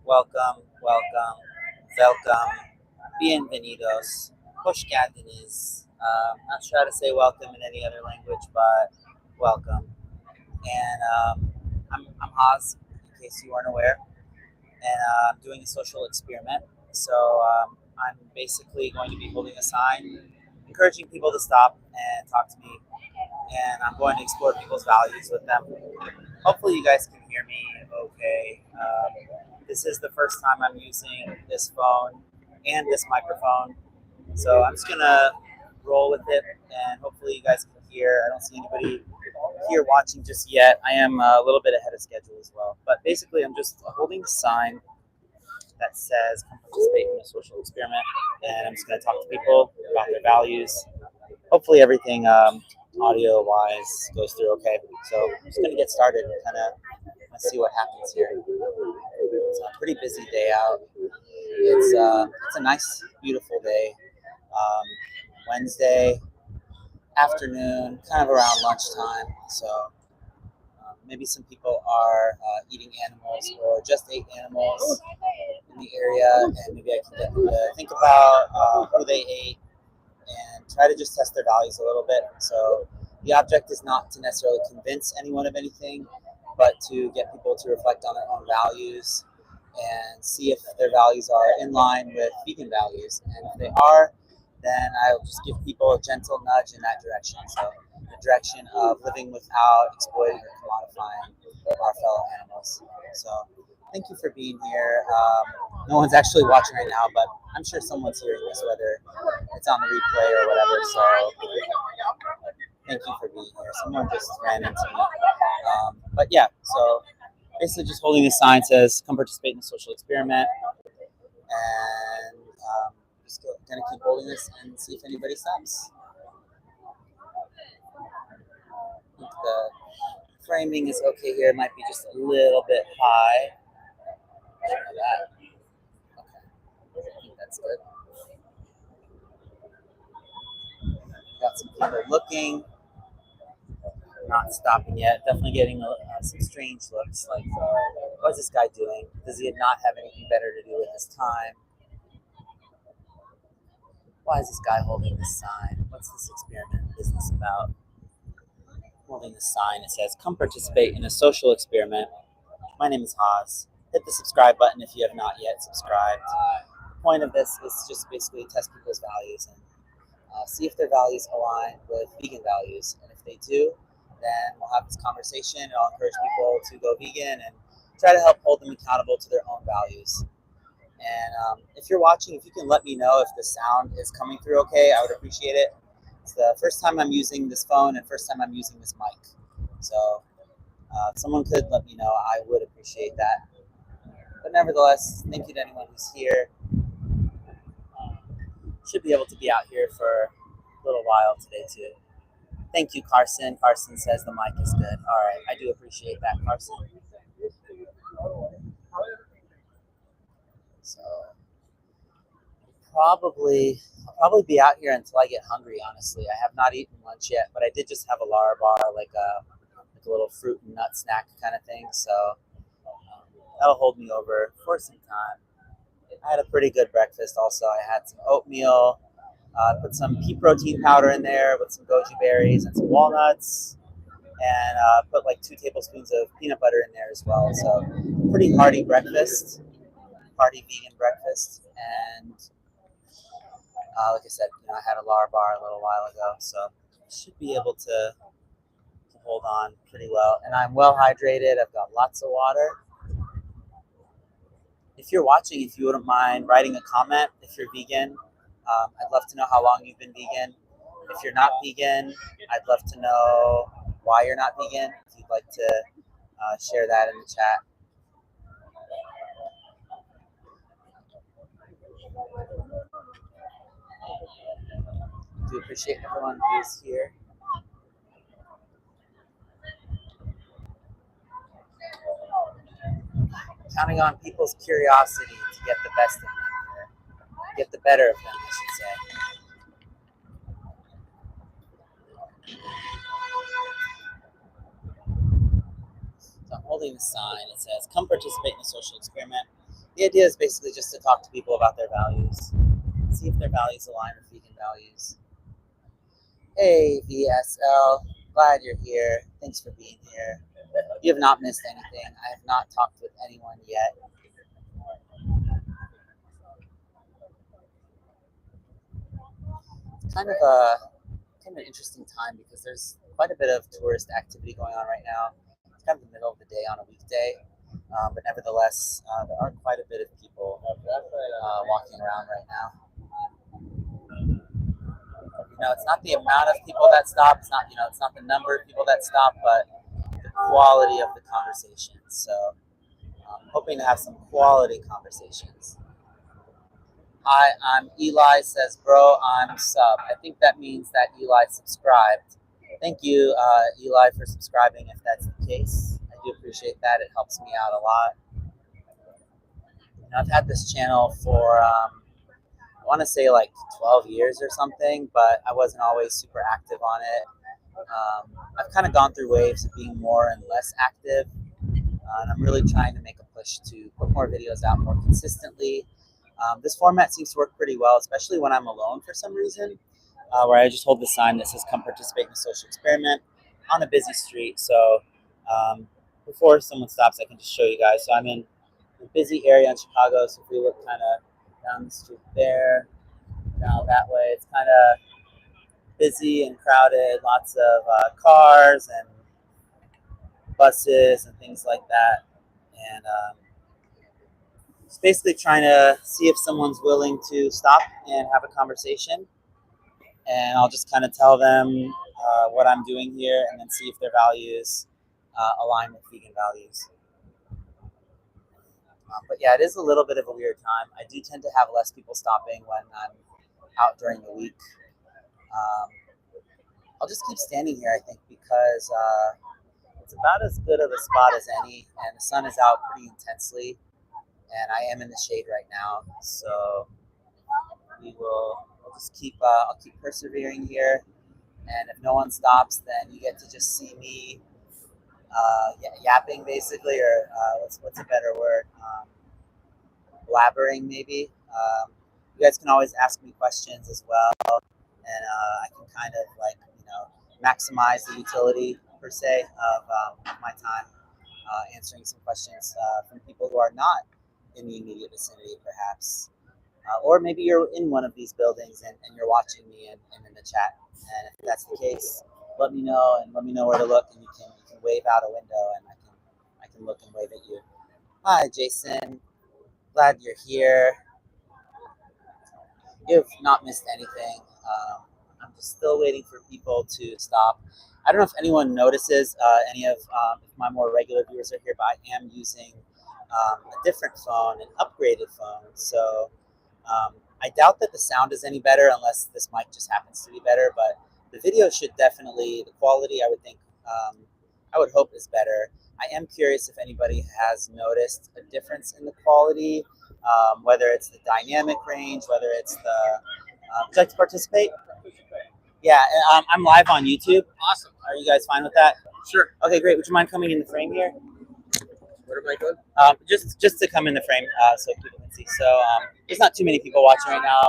Welcome, welcome, welcome, bienvenidos, hoş geldiniz. Not sure how to say welcome in any other language, but welcome. And I'm Haas, in case you weren't aware, and I'm doing a social experiment. So I'm basically going to be holding a sign, encouraging people to stop and talk to me, and I'm going to explore people's values with them. Hopefully, you guys can hear me okay. This is the first time I'm using this phone and this microphone, so I'm just gonna roll with it, and hopefully, you guys can hear. I don't see anybody here watching just yet. I am a little bit ahead of schedule as well, but basically, I'm just holding a sign that says "Come participate in a social experiment," and I'm just gonna talk to people about their values. Hopefully, everything audio wise goes through okay. So I'm just gonna get started and kind of let's see what happens here. It's a pretty busy day out. It's a nice, beautiful day. Wednesday afternoon, kind of around lunchtime. So maybe some people are eating animals or just ate animals in the area, and maybe I can get them to think about who they ate and try to just test their values a little bit. So the object is not to necessarily convince anyone of anything, but to get people to reflect on their own values and see if their values are in line with vegan values. And if they are, then I'll just give people a gentle nudge in that direction. So the direction of living without exploiting or commodifying our fellow animals. So thank you for being here. No one's actually watching right now, but I'm sure someone's hearing this, whether it's on the replay or whatever. So thank you for being here. Someone just ran into me. But yeah, so basically just holding a sign says, come participate in the social experiment. And just gonna keep holding this and see if anybody stops. I think the framing is okay here. It might be just a little bit high. Try that. Okay, I think that's good. Got some people looking, not stopping yet. Definitely getting some strange looks. Like, what's this guy doing? Does he not have anything better to do with his time? Why is this guy holding this sign? What's this experiment business about? Holding the sign. It says, come participate in a social experiment. My name is Haas. Hit the subscribe button if you have not yet subscribed. The point of this is just basically test people's values and see if their values align with vegan values. And if they do, then we'll have this conversation and I'll encourage people to go vegan and try to help hold them accountable to their own values. And if you're watching, if you can let me know if the sound is coming through okay, I would appreciate it. It's the first time I'm using this phone and first time I'm using this mic. So if someone could let me know, I would appreciate that. But nevertheless, thank you to anyone who's here. Should be able to be out here for a little while today too. Thank you, Carson. Carson says the mic is good. All right, I do appreciate that, Carson. So I'll probably be out here until I get hungry. Honestly, I have not eaten lunch yet, but I did just have a Lara bar, like a little fruit and nut snack kind of thing. So that'll hold me over for some time. I had a pretty good breakfast. Also, I had some oatmeal. Put some pea protein powder in there with some goji berries and some walnuts, and put like 2 tablespoons of peanut butter in there as well. So pretty hearty breakfast, hearty vegan breakfast. And like I said, I had a Lara bar a little while ago, so should be able to hold on pretty well. And I'm well hydrated. I've got lots of water. If you're watching, if you wouldn't mind writing a comment, if you're vegan, I'd love to know how long you've been vegan. If you're not vegan, I'd love to know why you're not vegan. If you'd like to share that in the chat. I do appreciate everyone who's here. Counting on people's curiosity to get the best of them here. Get the better of them, I should say. So I'm holding the sign. It says, come participate in a social experiment. The idea is basically just to talk to people about their values, see if their values align with vegan values. Hey, VSL, glad you're here. Thanks for being here. You have not missed anything. I have not talked with anyone yet. It's kind of an interesting time because there's quite a bit of tourist activity going on right now. It's kind of the middle of the day on a weekday, but nevertheless, there are quite a bit of people walking around right now. It's not the amount of people that stop. It's not the number of people that stop, but the quality of the conversations. So I'm hoping to have some quality conversations. Hi, I'm Eli, says, bro, I'm sub. I think that means that Eli subscribed. Thank you, Eli, for subscribing if that's the case. I do appreciate that. It helps me out a lot. I've had this channel for, I want to say like 12 years or something, but I wasn't always super active on it. I've kind of gone through waves of being more and less active, and I'm really trying to make a push to put more videos out more consistently. This format seems to work pretty well, especially when I'm alone for some reason, where I just hold the sign that says "Come participate in the social experiment" on a busy street. So before someone stops, I can just show you guys. So I'm in a busy area in Chicago. So if we look kind of down the street there, down that way, it's kind of busy and crowded. Lots of cars and buses and things like that. And it's basically trying to see if someone's willing to stop and have a conversation. And I'll just kind of tell them what I'm doing here and then see if their values align with vegan values. But yeah, it is a little bit of a weird time. I do tend to have less people stopping when I'm out during the week. I'll just keep standing here, I think, because it's about as good of a spot as any, and the sun is out pretty intensely, and I am in the shade right now, so we'll just I'll keep persevering here, and if no one stops, then you get to just see me yapping, basically, or what's a better word? Blabbering, maybe. You guys can always ask me questions as well, and I can kind of maximize the utility per se of my time answering some questions from people who are not in the immediate vicinity, perhaps. Or maybe you're in one of these buildings and you're watching me and in the chat. And if that's the case, let me know and let me know where to look, and you can wave out a window and I can look and wave at you. Hi, Jason. Glad you're here. You've not missed anything. I'm just still waiting for people to stop. I don't know if anyone notices any of if my more regular viewers are here, but I am using a different phone, an upgraded phone. So I doubt that the sound is any better unless this mic just happens to be better. But the video should definitely, the quality I would think, I would hope is better. I am curious if anybody has noticed a difference in the quality, whether it's the dynamic range, whether it's the. Would you like to participate? Yeah, I'm live on YouTube. Awesome. Are you guys fine with that? Sure. Okay, great. Would you mind coming in the frame here? Where am I going? Just to come in the frame so people can see. So there's not too many people watching right now.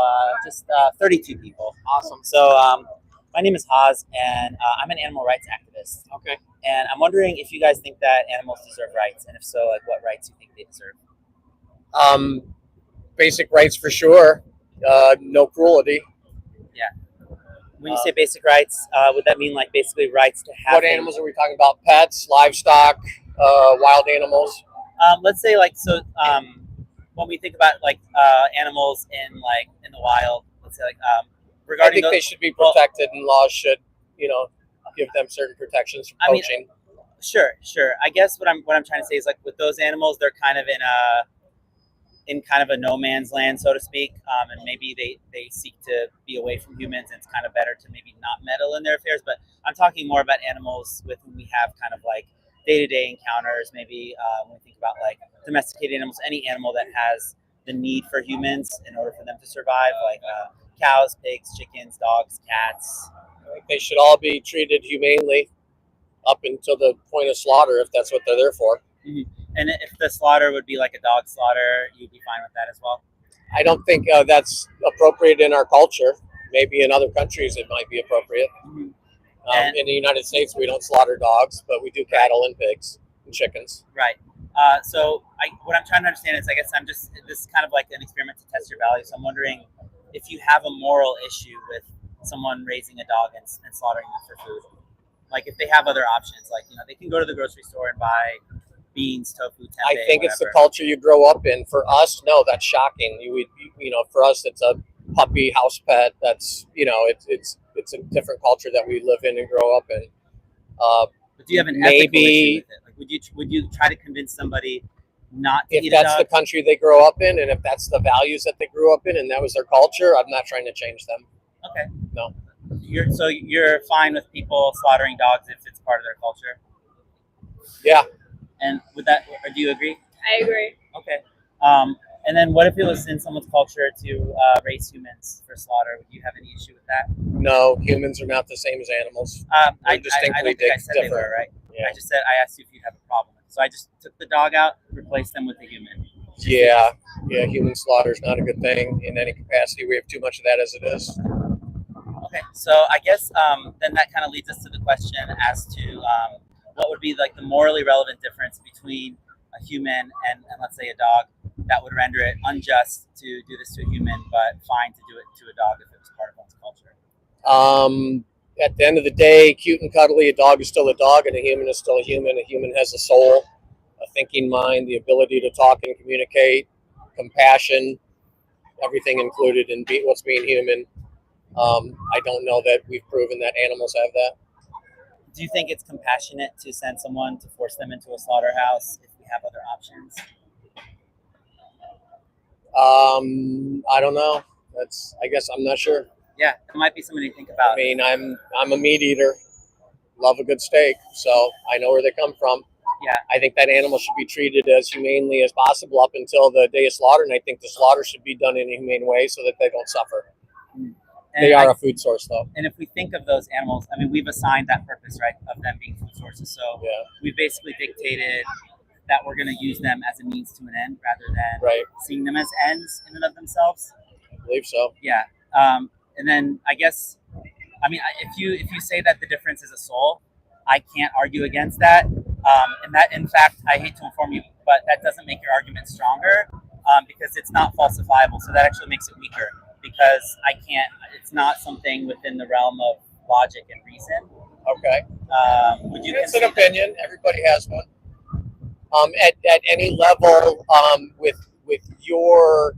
Just 32 people. Awesome. So my name is Haz, and I'm an animal rights activist. Okay. And I'm wondering if you guys think that animals deserve rights, and if so, like what rights you think they deserve. Basic rights for sure. No cruelty. When you say basic rights, would that mean like basically rights to have? What animals are we talking about? Pets, livestock, wild animals? Let's say when we think about animals in the wild, let's say regarding I think they should be protected, and laws should give them certain protections from poaching. Sure. I guess what I'm trying to say is like with those animals, they're kind of in kind of a no man's land, so to speak, and maybe they seek to be away from humans, and it's kind of better to maybe not meddle in their affairs. But I'm talking more about animals with whom we have kind of like day-to-day encounters, maybe when we think about like domesticated animals, any animal that has the need for humans in order for them to survive, like cows, pigs, chickens, dogs, cats. I think they should all be treated humanely up until the point of slaughter, if that's what they're there for. Mm-hmm. And if the slaughter would be like a dog slaughter, you'd be fine with that as well? I don't think that's appropriate in our culture. Maybe in other countries it might be appropriate. Mhm. In the United States, we don't slaughter dogs, but we do cattle and pigs and chickens. Right. So what I'm trying to understand is, I guess this is kind of like an experiment to test your values. So I'm wondering if you have a moral issue with someone raising a dog and slaughtering them for food. Like if they have other options, like, they can go to the grocery store and buy beans, tofu, tempeh. I think it's the whatever. culture you grow up in. For us, no, that's shocking. For us, it's a puppy house pet. That's it's a different culture that we live in and grow up in. But do you have an ethical issue with it? Like, would you try to convince somebody not to eat a dog? If that's the country they grow up in, and if that's the values that they grew up in, and that was their culture, I'm not trying to change them. Okay. No. You're fine with people slaughtering dogs if it's part of their culture? Yeah. And or do you agree? I agree. Okay. And then what if it was in someone's culture to raise humans for slaughter? Would you have any issue with that? No, humans are not the same as animals. I They're distinctly don't think I said they different. were, right? Yeah. I asked you if you have a problem with it. So I just took the dog out, replaced them with a human. Yeah, human slaughter is not a good thing in any capacity. We have too much of that as it is. Okay, so I guess then that kind of leads us to the question as to what would be like the morally relevant difference between a human and let's say a dog that would render it unjust to do this to a human, but fine to do it to a dog if it was part of one's culture. At the end of the day, cute and cuddly, a dog is still a dog, and a human is still a human. A human has a soul, a thinking mind, the ability to talk and communicate, compassion, everything included in what's being human. I don't know that we've proven that animals have that. Do you think it's compassionate to send someone to force them into a slaughterhouse if we have other options? I don't know. I guess I'm not sure. Yeah, it might be something to think about. I mean, I'm a meat eater. Love a good steak, so I know where they come from. Yeah. I think that animal should be treated as humanely as possible up until the day of slaughter, and I think the slaughter should be done in a humane way so that they don't suffer. They are a food source, though. And if we think of those animals, I mean, we've assigned that purpose, right, of them being food sources. So we basically dictated that we're going to use them as a means to an end rather than seeing them as ends in and of themselves. I believe so. Yeah. And then I guess, I mean, if you say that the difference is a soul, I can't argue against that. And that, in fact, I hate to inform you, but that doesn't make your argument stronger because it's not falsifiable. So that actually makes it weaker because it's not something within the realm of logic and reason. Okay. Would you? It's an opinion. Everybody has one. At any level, with your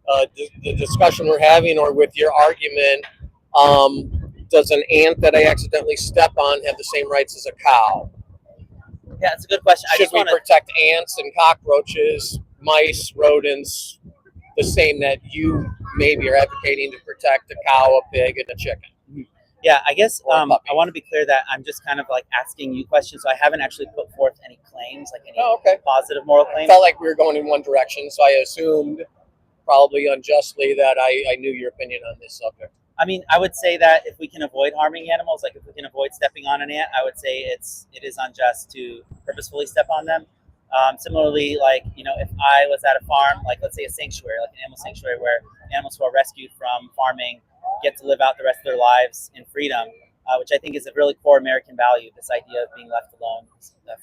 the discussion we're having, or with your argument, does an ant that I accidentally step on have the same rights as a cow? Yeah, it's a good question. Should we protect ants and cockroaches, mice, rodents, the same that you maybe are advocating to protect a cow, a pig, and a chicken? Yeah, I guess I want to be clear that I'm just kind of like asking you questions, so I haven't actually put forth any claims, like any positive moral claims. It felt like we were going in one direction, so I assumed, probably unjustly, that I knew your opinion on this subject. I mean, I would say that if we can avoid harming animals, like if we can avoid stepping on an ant, I would say it is unjust to purposefully step on them. Similarly, like, if I was at a farm, like let's say a sanctuary, like an animal sanctuary where animals who are rescued from farming get to live out the rest of their lives in freedom, which I think is a really core American value, this idea of being left alone,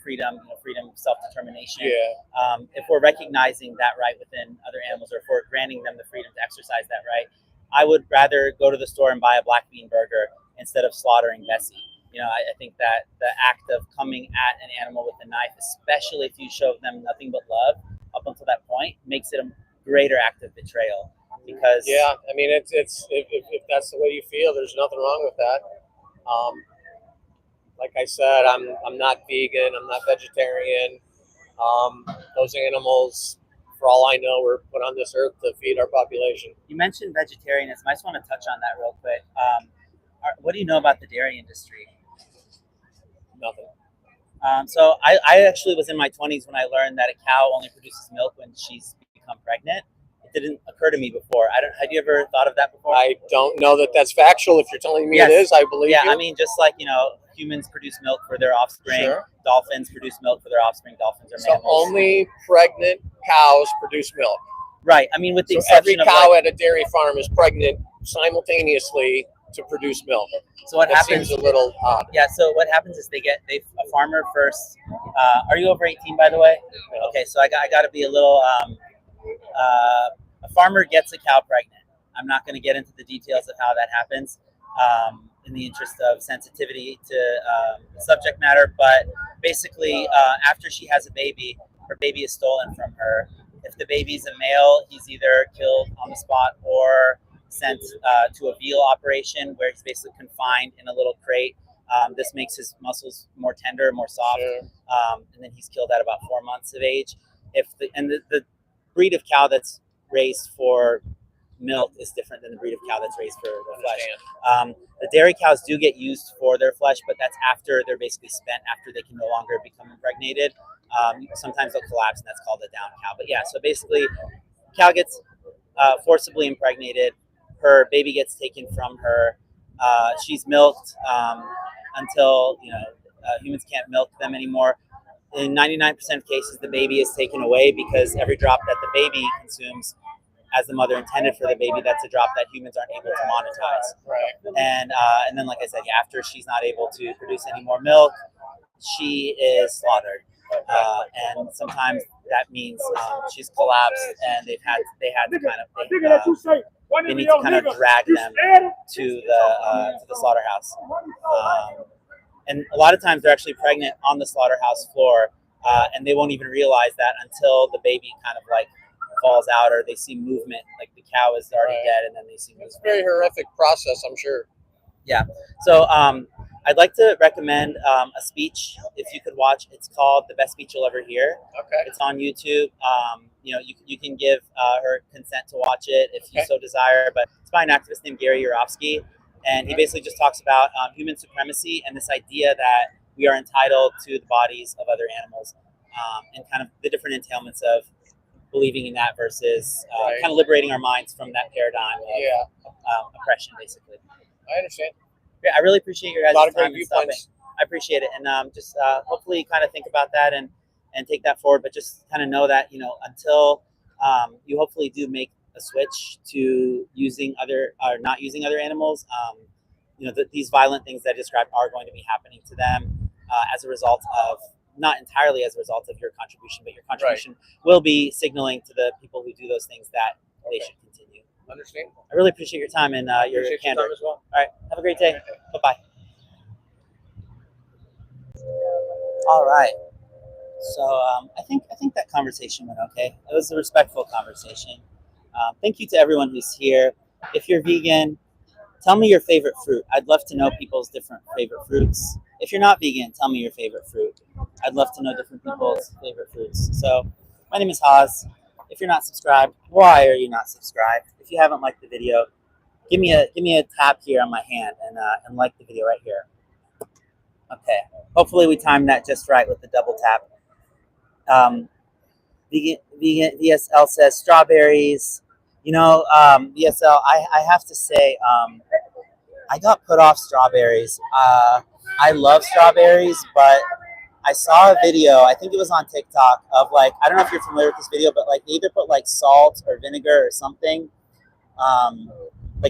freedom, freedom, self-determination. Yeah. If we're recognizing that right within other animals, or if we're granting them the freedom to exercise that right, I would rather go to the store and buy a black bean burger instead of slaughtering Bessie. I think that the act of coming at an animal with a knife, especially if you show them nothing but love up until that point, makes it a greater act of betrayal. Because I mean, it's if that's the way you feel, there's nothing wrong with that. Like I said, I'm not vegan. I'm not vegetarian. Those animals, for all I know, were put on this earth to feed our population. You mentioned vegetarianism. I just want to touch on that real quick. What do you know about the dairy industry? Nothing. So I actually was in my 20s when I learned that a cow only produces milk when she's become pregnant. It didn't occur to me before. Had you ever thought of that before? I don't know that that's factual. If you're telling me it is, I believe you. I mean, just like, humans produce milk for their offspring. Sure. Dolphins produce milk for their offspring. Dolphins are So mammals. only pregnant cows produce milk. Right. I mean, with the So every exception of cow at a dairy farm is pregnant simultaneously to produce milk. so what That happens? seems a little odd. Yeah. So what happens is a farmer first. Are you over 18, by the way? Yeah. Okay. So I got to be a little. A farmer gets a cow pregnant. I'm not going to get into the details of how that happens. In the interest of sensitivity to subject matter, but basically, after she has a baby, her baby is stolen from her. If the baby's a male, he's either killed on the spot or sent to a veal operation where he's basically confined in a little crate. This makes his muscles more tender, more soft, Sure. and then he's killed at about 4 months of age. The breed of cow that's raised for milk is different than the breed of cow that's raised for the flesh. The dairy cows do get used for their flesh, but that's after they're basically spent, after they can no longer become impregnated. Sometimes they'll collapse, and that's called a down cow. But yeah, so basically, cow gets forcibly impregnated. Her baby gets taken from her. She's milked until humans can't milk them anymore. In 99% of cases, the baby is taken away because every drop that the baby consumes, as the mother intended for the baby, that's a drop that humans aren't able to monetize. Right. And then, like I said, after she's not able to produce any more milk, she is slaughtered. And sometimes that means she's collapsed, and they had to they need to kind of drag them to the slaughterhouse. And a lot of times they're actually pregnant on the slaughterhouse floor, and they won't even realize that until the baby kind of like falls out, or they see movement, like the cow is already dead, and then they see movement. It's a very horrific process, I'm sure. Yeah. So I'd like to recommend a speech, if you could watch. It's called "The Best Speech You'll Ever Hear." Okay. It's on YouTube. You can give her consent to watch it if you so desire. But it's by an activist named Gary Yourofsky, and he basically just talks about human supremacy and this idea that we are entitled to the bodies of other animals, and kind of the different entailments of believing in that versus kind of liberating our minds from that paradigm of oppression, basically. I understand. Yeah, I really appreciate your guys' A lot of time great and stopping. viewpoints. I appreciate it, and just hopefully kind of think about that and take that forward. But just kind of know that until you hopefully do make a switch to using other or not using other animals, these violent things that I described are going to be happening to them as a result of, not entirely as a result of your contribution, but your contribution will be signaling to the people who do those things that they should continue. Understandable. I really appreciate your time and your candor. Time as well. All right, have a great day. Bye-bye. All right. So I think that conversation went okay. It was a respectful conversation. Thank you to everyone who's here. If you're vegan, tell me your favorite fruit. I'd love to know people's different favorite fruits. If you're not vegan, tell me your favorite fruit. I'd love to know different people's favorite fruits. So my name is Haas. If you're not subscribed, why are you not subscribed? If you haven't liked the video, give me a tap here on my hand and like the video right here. Okay. Hopefully we timed that just right with the double tap. Vegan VSL says strawberries. VSL, I have to say, I got put off strawberries. I love strawberries, but I saw a video, I think it was on TikTok, of I don't know if you're familiar with this video, but they either put salt or vinegar or something.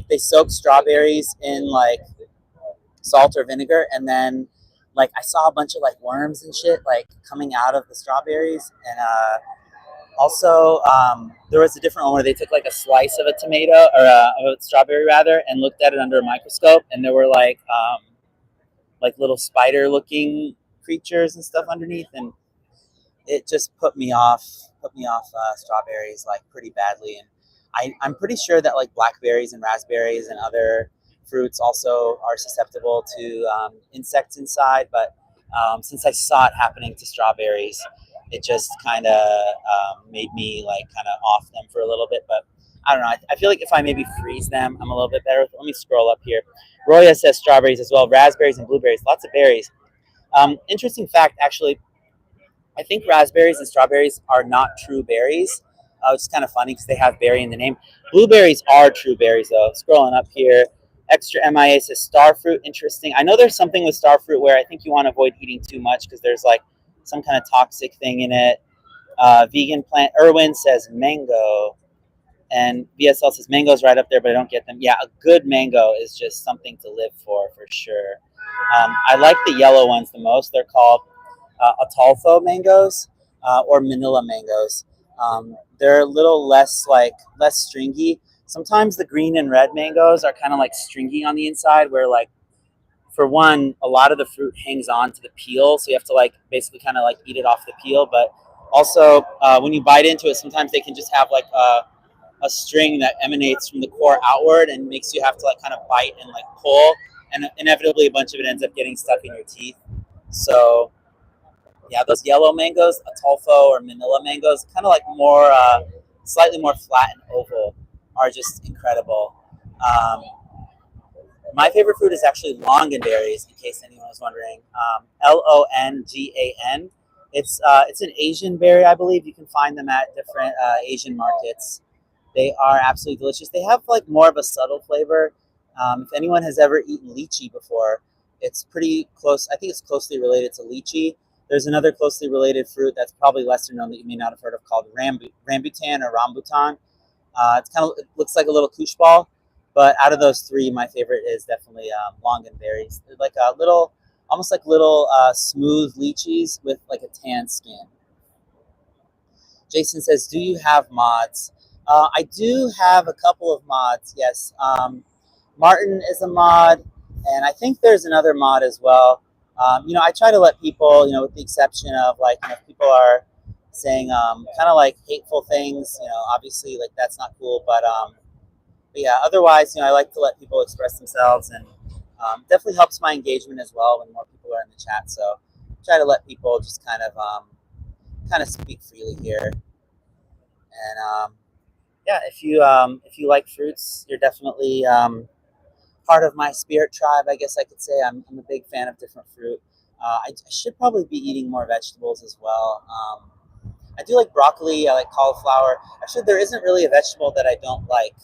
They soak strawberries in salt or vinegar, and then I saw a bunch of worms and shit coming out of the strawberries. And also there was a different one where they took a slice of a tomato or a strawberry rather, and looked at it under a microscope, and there were little spider looking creatures and stuff underneath, and it just put me off strawberries pretty badly. And I'm pretty sure that blackberries and raspberries and other fruits also are susceptible to insects inside, but since I saw it happening to strawberries, it just kind of made me kind of off them for a little bit. But I don't know, I feel if I maybe freeze them, I'm a little bit better. Let me scroll up here. Roya says strawberries as well, raspberries and blueberries, lots of berries. Interesting fact, actually, I think raspberries and strawberries are not true berries, which is kind of funny because they have berry in the name. Blueberries are true berries, though. Scrolling up here, Extra MIA says star fruit. Interesting. I know there's something with star fruit where I think you want to avoid eating too much because there's like some kind of toxic thing in it. Vegan plant. Irwin says mango. And VSL says mango's right up there, but I don't get them. Yeah, a good mango is just something to live for sure. I like the yellow ones the most. They're called Atolfo mangoes or Manila mangoes. They're a little less stringy. Sometimes the green and red mangoes are kind of like stringy on the inside, where like for one, a lot of the fruit hangs on to the peel, so you have to like basically kind of like eat it off the peel. But also, when you bite into it, sometimes they can just have like a string that emanates from the core outward and makes you have to like kind of bite and like pull, and inevitably a bunch of it ends up getting stuck in your teeth. So yeah, those yellow mangoes, Atolfo or Manila mangoes, kind of like more, slightly more flat and oval, are just incredible. My favorite fruit is actually longanberries, in case anyone was wondering. Longan. It's an Asian berry, I believe. You can find them at different Asian markets. They are absolutely delicious. They have like more of a subtle flavor. If anyone has ever eaten lychee before, it's pretty close. I think it's closely related to lychee. There's another closely related fruit that's probably lesser known that you may not have heard of called rambutan or rambutan. It looks like a little koosh ball, but out of those three, my favorite is definitely longanberries. They're like a little, almost like little smooth lychees with like a tan skin. Jason says, "Do you have mods?" I do have a couple of mods. Yes, Martin is a mod, and I think there's another mod as well. I try to let people, with the exception of like, if people are saying kind of like hateful things, obviously like that's not cool. But yeah, otherwise, I like to let people express themselves, and definitely helps my engagement as well when more people are in the chat. So try to let people just kind of speak freely here. And yeah, if you like fruits, you're definitely part of my spirit tribe, I guess I could say. I'm a big fan of different fruit. I should probably be eating more vegetables as well. I do like broccoli. I like cauliflower. Actually, there isn't really a vegetable that I don't like.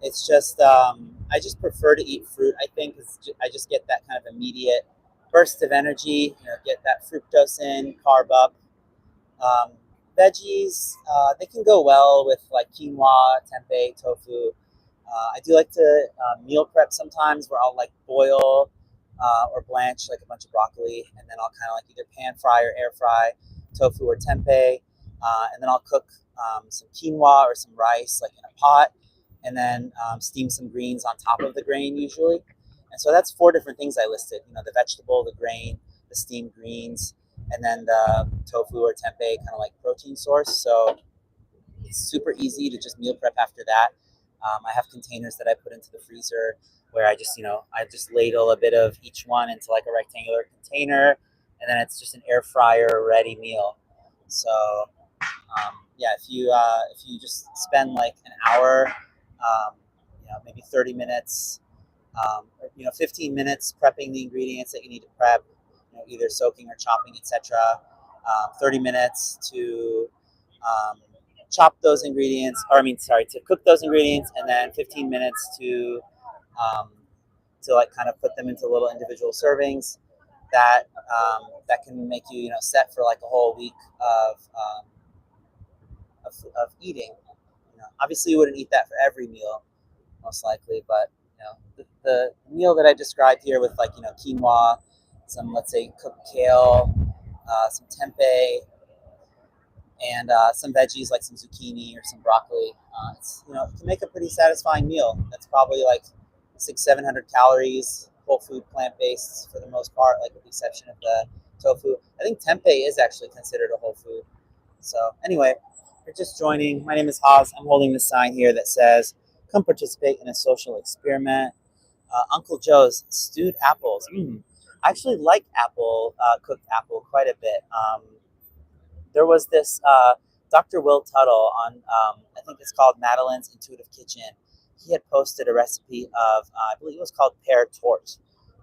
It's just I just prefer to eat fruit. I think I just get that kind of immediate burst of energy. Get that fructose in, carb up. Veggies, they can go well with like quinoa, tempeh, tofu. I do like to meal prep sometimes, where I'll like boil or blanch like a bunch of broccoli, and then I'll kind of like either pan fry or air fry tofu or tempeh, and then I'll cook some quinoa or some rice like in a pot, and then steam some greens on top of the grain usually. And so that's 4 different things I listed. The vegetable, the grain, the steamed greens, and then the tofu or tempeh kind of like protein source. So it's super easy to just meal prep after that. I have containers that I put into the freezer where I just ladle a bit of each one into like a rectangular container, and then it's just an air fryer ready meal. So yeah, if you just spend like an hour, maybe 30 minutes, 15 minutes prepping the ingredients that you need to prep, either soaking or chopping, etc. 30 minutes to chop those ingredients, to cook those ingredients, and then 15 minutes to like kind of put them into little individual servings. That can make you set for like a whole week of eating. Obviously you wouldn't eat that for every meal, most likely, but the meal that I described here with like quinoa, some, let's say, cooked kale, some tempeh, and some veggies like some zucchini or some broccoli. It can make a pretty satisfying meal. That's probably like 600-700 calories, whole food, plant-based for the most part, like with the exception of the tofu. I think tempeh is actually considered a whole food. So anyway, if you're just joining, my name is Haas. I'm holding this sign here that says, "Come participate in a social experiment." Uncle Joe's stewed apples. I actually like cooked apple quite a bit. There was this Dr. Will Tuttle on, I think it's called Madeline's Intuitive Kitchen. He had posted a recipe of, I believe it was called pear torte.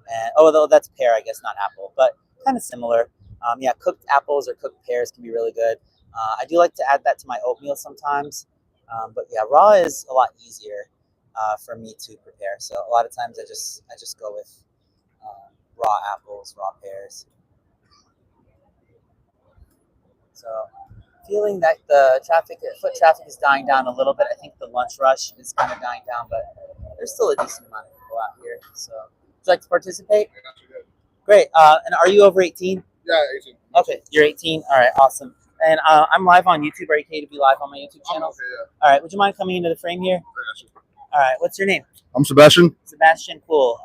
And, though that's pear, I guess, not apple, but kind of similar. Yeah, cooked apples or cooked pears can be really good. I do like to add that to my oatmeal sometimes. But yeah, raw is a lot easier. for me to prepare. So a lot of times I just go with raw apples, raw pears. So feeling that the foot traffic is dying down a little bit. I think the lunch rush is kind of dying down, but there's still a decent amount of people out here. So would you like to participate? Great. And are you over 18? Yeah, 18. Okay, you're 18. All right, awesome. And I'm live on YouTube. Are you okay to be live on my YouTube channel? Okay, yeah. All right. Would you mind coming into the frame here? All right. What's your name? I'm Sebastian. Sebastian. Cool.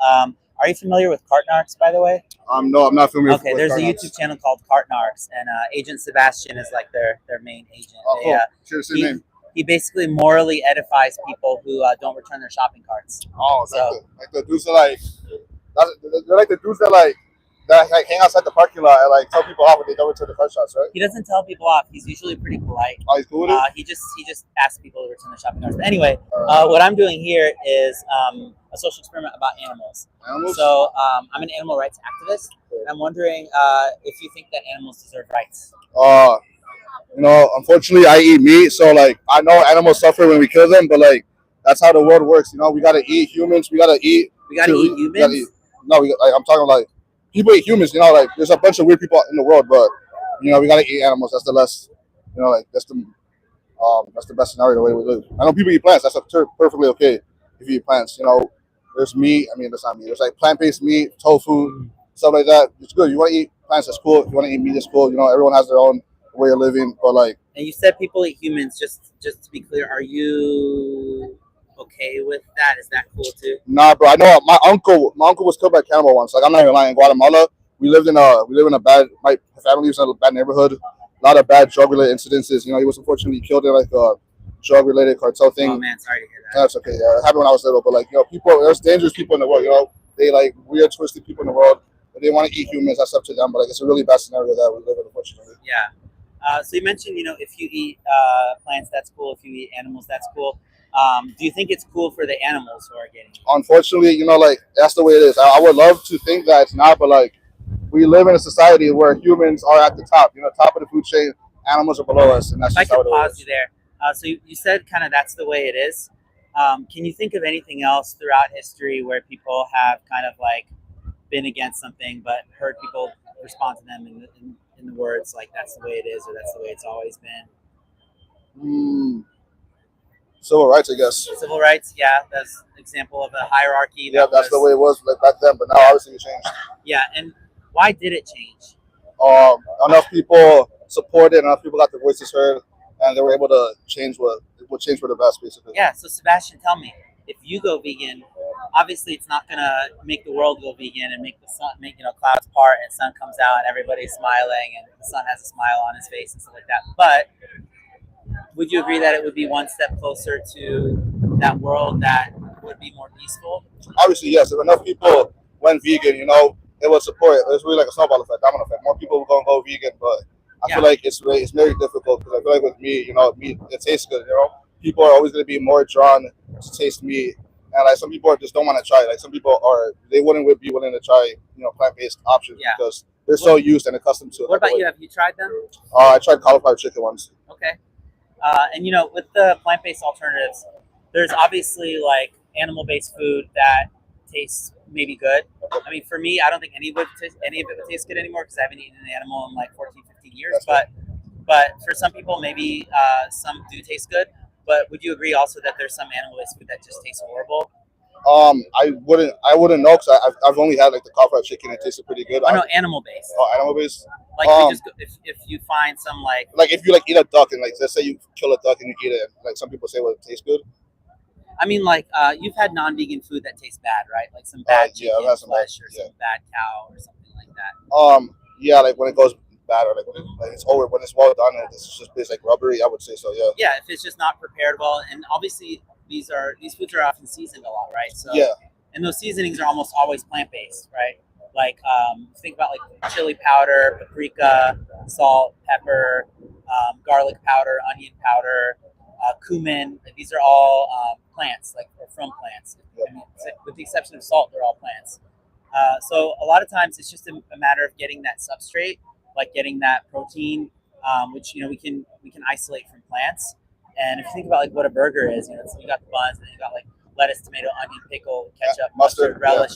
Are you familiar with Cartnarks, by the way? No, I'm not familiar. Okay, there's a YouTube channel called Cartnarks, and Agent Sebastian is like their main agent. Oh, cool. Sure, same name. He basically morally edifies people who don't return their shopping carts. Oh, So- like the dudes that they're like the dudes that hang outside the parking lot and like tell people off when they don't return the car shots, right? He doesn't tell people off. He's usually pretty polite. Oh, he's cool with it? He just asks people to return their shopping carts. But anyway, what I'm doing here is a social experiment about animals. Animals? So I'm an animal rights activist, and I'm wondering if you think that animals deserve rights. Unfortunately, I eat meat, so like I know animals suffer when we kill them, but like that's how the world works. You know, we gotta eat humans. We gotta eat. We gotta eat humans. We gotta eat. No, I'm talking like people eat humans. You know, like there's a bunch of weird people in the world, but we gotta eat animals. That's the less. That's the best scenario the way we live. I know people eat plants. That's perfectly okay if you eat plants. There's meat. I mean, that's not meat. There's like plant-based meat, tofu, stuff like that. It's good. You want to eat plants? That's cool. If you want to eat meat, that's cool. Everyone has their own way of living, but like. And you said people eat humans. Just to be clear, are you okay with that? Is that cool too? Nah, bro. I know my uncle was killed by a cannibal once. Like I'm not even lying. In Guatemala, we live in a bad. My family lives in a bad neighborhood. A lot of bad drug-related incidences. He was unfortunately killed in like a drug-related cartel thing. Oh man, sorry to hear that. That's okay. Yeah, it happened when I was little. But like people, there's dangerous people in the world. They like weird, twisted people in the world. If they want to eat humans, that's up to them. But like it's a really bad scenario that we live in, unfortunately. Yeah. So you mentioned, if you eat plants, that's cool. If you eat animals, that's cool. Do you think it's cool for the animals who are getting it? Unfortunately, like that's the way it is. I would love to think that it's not, but like we live in a society where humans are at the top. Top of the food chain. Animals are below us, and that's If I just how could it pause is. you there. So you said kind of that's the way it is. Can you think of anything else throughout history where people have kind of like been against something, but heard people respond to them in the words like that's the way it is, or that's the way it's always been? Civil rights, I guess. Civil rights, yeah, that's an example of a hierarchy. Yeah, that's the way it was like back then, but now obviously it changed. Yeah, and why did it change? Enough people supported, enough people got their voices heard, and they were able to change what changed for the best, basically. Yeah, so Sebastian, tell me, if you go vegan, obviously it's not gonna make the world go vegan and make the sun, clouds part and sun comes out and everybody's smiling and the sun has a smile on his face and stuff like that. But would you agree that it would be one step closer to that world that would be more peaceful? Obviously, yes. If enough people went vegan, it would support it. It's really like a snowball effect, domino effect. More people will go vegan, but I feel like it's very difficult because I feel like with meat, meat it tastes good. People are always going to be more drawn to taste meat, and like some people just don't want to try. Like some people they wouldn't be willing to try plant-based options because they're so used and accustomed to it. What about you? Have you tried them? I tried cauliflower chicken once. Okay. And with the plant-based alternatives, there's obviously like animal-based food that tastes maybe good. I mean, for me, I don't think any of it would taste good anymore because I haven't eaten an animal in like 14, 15 years. But for some people, maybe some do taste good. But would you agree also that there's some animal-based food that just tastes horrible? I wouldn't know because I've only had like the cauliflower chicken. It tasted pretty good. Oh no, animal-based. Oh, animal-based. Like if you find some like if you eat a duck and let's say you kill a duck and you eat it, like some people say, well, it tastes good. I mean, you've had non-vegan food that tastes bad, right? Like some bad chicken flesh or some bad cow or something like that. Yeah, like when it goes bad or like when it's over, when it's well done, and it's just tastes like rubbery. I would say so. Yeah. Yeah, if it's just not prepared well, and obviously these foods are often seasoned a lot, right? So yeah. And those seasonings are almost always plant-based, right? Like think about like chili powder, paprika, salt, pepper, garlic powder, onion powder, cumin. These are all plants, like from plants. I mean, with the exception of salt, they're all plants. So a lot of times it's just a matter of getting that substrate, like getting that protein, which we can isolate from plants. And if you think about like what a burger is, you got the buns, and then you got like lettuce, tomato, onion, pickle, ketchup, Mustard, mustard, relish.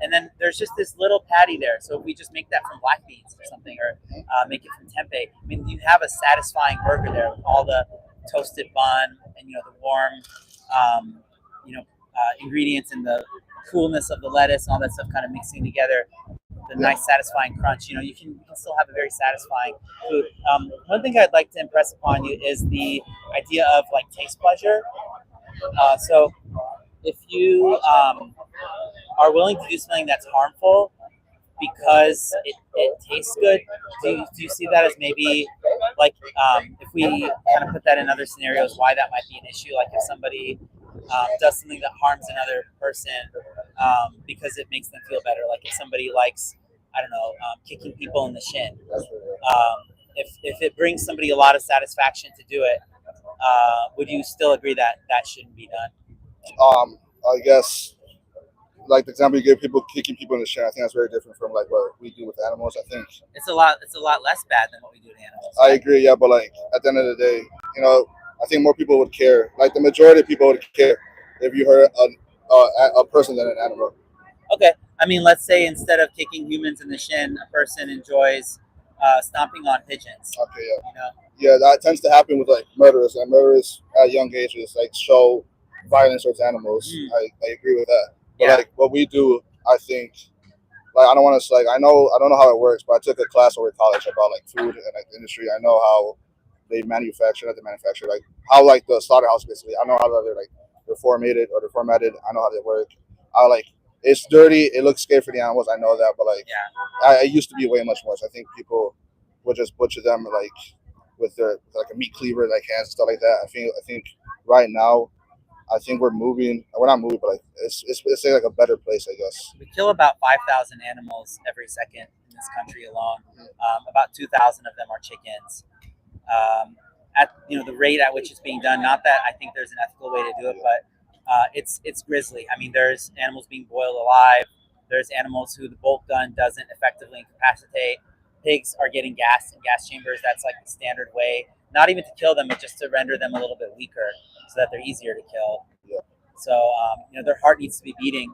And then there's just this little patty there. So if we just make that from black beans or something, or make it from tempeh, I mean, you have a satisfying burger there with all the toasted bun and the warm, ingredients and the coolness of the lettuce and all that stuff kind of mixing together. The nice, satisfying crunch. You can still have a very satisfying food. One thing I'd like to impress upon you is the idea of like taste pleasure. So if you are willing to do something that's harmful because it tastes good, do you see that as maybe like if we kind of put that in other scenarios, why that might be an issue? Like if somebody does something that harms another person because it makes them feel better. Like if somebody likes, I don't know, kicking people in the shin. If it brings somebody a lot of satisfaction to do it, would you still agree that that shouldn't be done? I guess like the example you gave, people kicking people in the shin, I think that's very different from like what we do with animals. I think it's a lot less bad than what we do to animals. I agree, yeah, but like at the end of the day, I think more people would care. Like the majority of people would care if you hurt a person than an animal. Okay, I mean, let's say instead of kicking humans in the shin, a person enjoys stomping on pigeons. Okay, yeah, that tends to happen with like murderers, and murderers at young ages like show violence towards animals. I agree with that. But like what we do, I think, like I don't want to like I don't know how it works, but I took a class over at college about like food and like the industry. I know how they manufacture, like how like the slaughterhouse basically. I know how they're formatted. I know how they work. It's dirty. It looks scary for the animals. I know that, but like I used to be way much worse. I think people would just butcher them like with a meat cleaver, like hands and stuff like that. I think right now, I think we're moving. We're not moving, but like it's like a better place, I guess. We kill about 5,000 animals every second in this country alone. About 2,000 of them are chickens. At the rate at which it's being done, not that I think there's an ethical way to do it, but it's grisly. I mean, there's animals being boiled alive. There's animals who the bolt gun doesn't effectively incapacitate. Pigs are getting gassed in gas chambers. That's like the standard way, not even to kill them, but just to render them a little bit weaker so that they're easier to kill. Yeah. So, their heart needs to be beating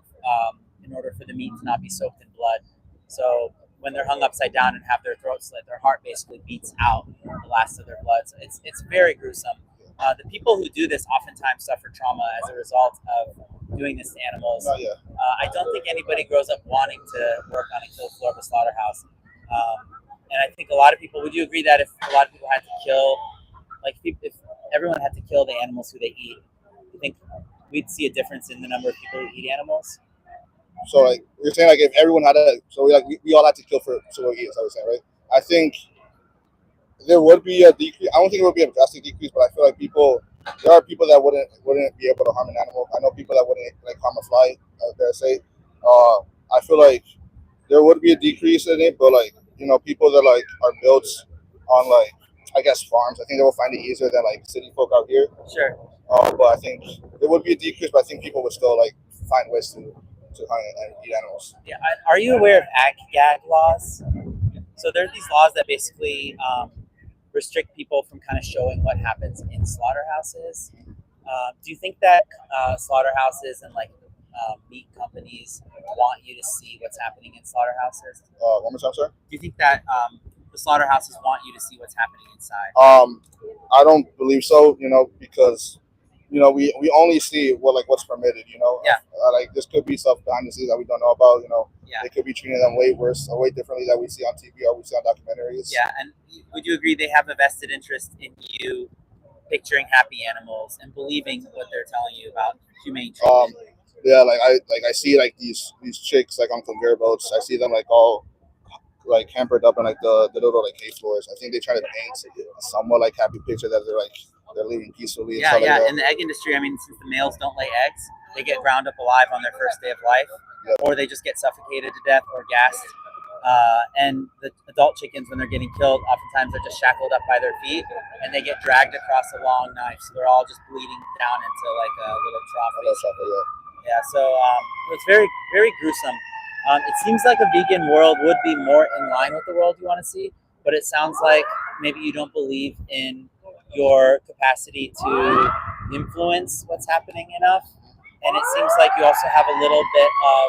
in order for the meat to not be soaked in blood. So when they're hung upside down and have their throat slit, their heart basically beats out the last of their blood. So it's very gruesome. The people who do this oftentimes suffer trauma as a result of doing this to animals. I don't think anybody grows up wanting to work on a kill floor of a slaughterhouse. And I think a lot of people, would you agree that if a lot of people had to kill, like if everyone had to kill the animals who they eat, do you think we'd see a difference in the number of people who eat animals? So like you're saying, like if everyone had we all had to kill for so we eat. Is what you're saying, right? I think there would be a decrease. I don't think it would be a drastic decrease, but I feel like there are people that wouldn't be able to harm an animal. I know people that wouldn't like harm a fly. Dare I say? I feel like there would be a decrease in it, but like people that like are built on like I guess farms, I think they will find it easier than like city folk out here. Sure. But I think there would be a decrease, but I think people would still like find ways to hunt and eat animals. Yeah. Are you aware of ag-gag laws? So there are these laws that basically restrict people from kind of showing what happens in slaughterhouses. Do you think that slaughterhouses and like meat companies want you to see what's happening in slaughterhouses? One more time, sir. Do you think that the slaughterhouses want you to see what's happening inside? I don't believe so. Because we only see what's permitted. Yeah. Like this could be stuff behind the scenes that we don't know about. Yeah. They could be treating them way worse or way differently that we see on TV or we see on documentaries. Yeah, and would you agree they have a vested interest in you picturing happy animals and believing what they're telling you about humane treatment? Yeah, I see like these chicks like on conveyor belts. I see them like all like hampered up in like the little like hay floors. I think they try to paint a somewhat like happy picture that they're living peacefully. Yeah, and stuff like that. In the egg industry, I mean, since the males don't lay eggs, they get ground up alive on their first day of life, or they just get suffocated to death or gassed. And the adult chickens, when they're getting killed, oftentimes they're just shackled up by their feet and they get dragged across a long knife. So they're all just bleeding down into like a little trough. Yeah, so it's very, very gruesome. It seems like a vegan world would be more in line with the world you want to see, but it sounds like maybe you don't believe in your capacity to influence what's happening enough. and it seems like you also have a little bit of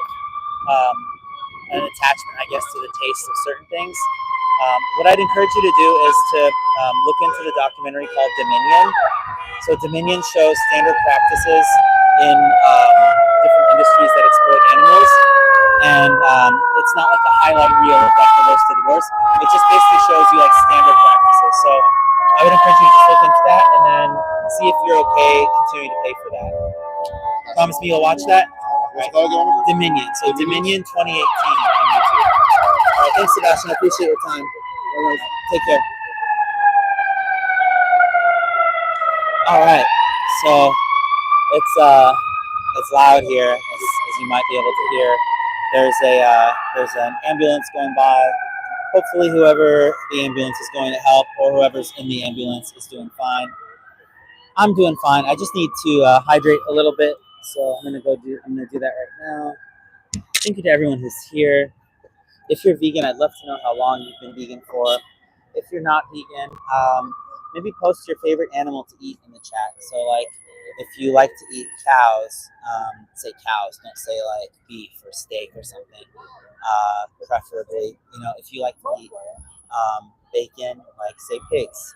um, an attachment, I guess, to the taste of certain things. What I'd encourage you to do is to look into the documentary called Dominion. So Dominion shows standard practices in different industries that exploit animals, and it's not like a highlight reel of like the worst of the worst. It just basically shows you like standard practices. So I would encourage you to just look into that and then see if you're okay continuing to pay for that. Promise me you'll watch that. What's it called again? Dominion. So Dominion 2018 on YouTube. All right, thanks, Sebastian. I appreciate your time. Take care. All right, so it's loud here, as you might be able to hear. There's an ambulance going by. Hopefully, whoever the ambulance is going to help, or whoever's in the ambulance, is doing fine. I'm doing fine. I just need to hydrate a little bit, so I'm gonna do that right now. Thank you to everyone who's here. If you're vegan, I'd love to know how long you've been vegan for. If you're not vegan, maybe post your favorite animal to eat in the chat. So, like, if you like to eat cows, say cows. Don't say like beef or steak or something. Preferably, if you like to eat bacon, like say pigs.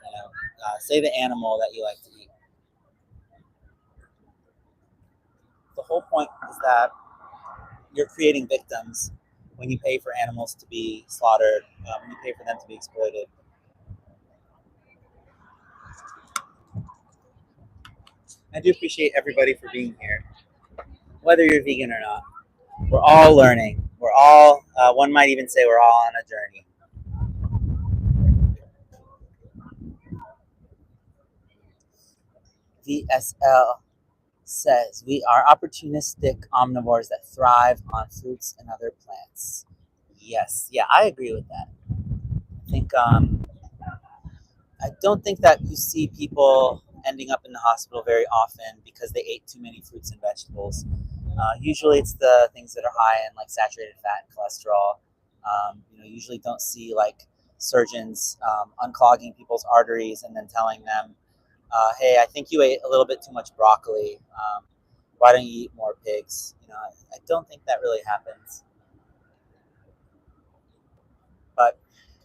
Say the animal that you like to eat. The whole point is that you're creating victims when you pay for animals to be slaughtered, when you pay for them to be exploited. I do appreciate everybody for being here, whether you're vegan or not. We're all learning. We're all, one might even say we're all on a journey. VSL says, we are opportunistic omnivores that thrive on fruits and other plants. Yes, yeah, I agree with that. I don't think that you see people ending up in the hospital very often because they ate too many fruits and vegetables. Usually it's the things that are high in like saturated fat and cholesterol. Usually don't see like surgeons unclogging people's arteries and then telling them, hey, I think you ate a little bit too much broccoli. Why don't you eat more pigs? I don't think that really happens. But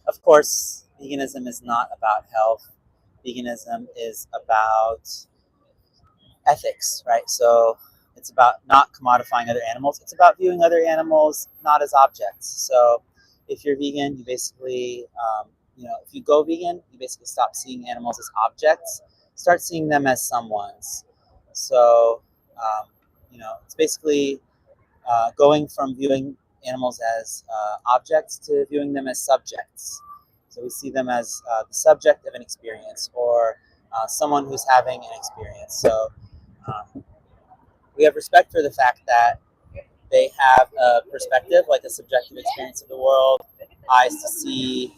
of course, veganism is not about health. Veganism is about ethics, right? So it's about not commodifying other animals. It's about viewing other animals not as objects. So if you're vegan, you basically, if you go vegan, you basically stop seeing animals as objects, start seeing them as someone's. So, it's basically going from viewing animals as objects to viewing them as subjects. So we see them as the subject of an experience, or someone who's having an experience. So we have respect for the fact that they have a perspective, like a subjective experience of the world, eyes to see,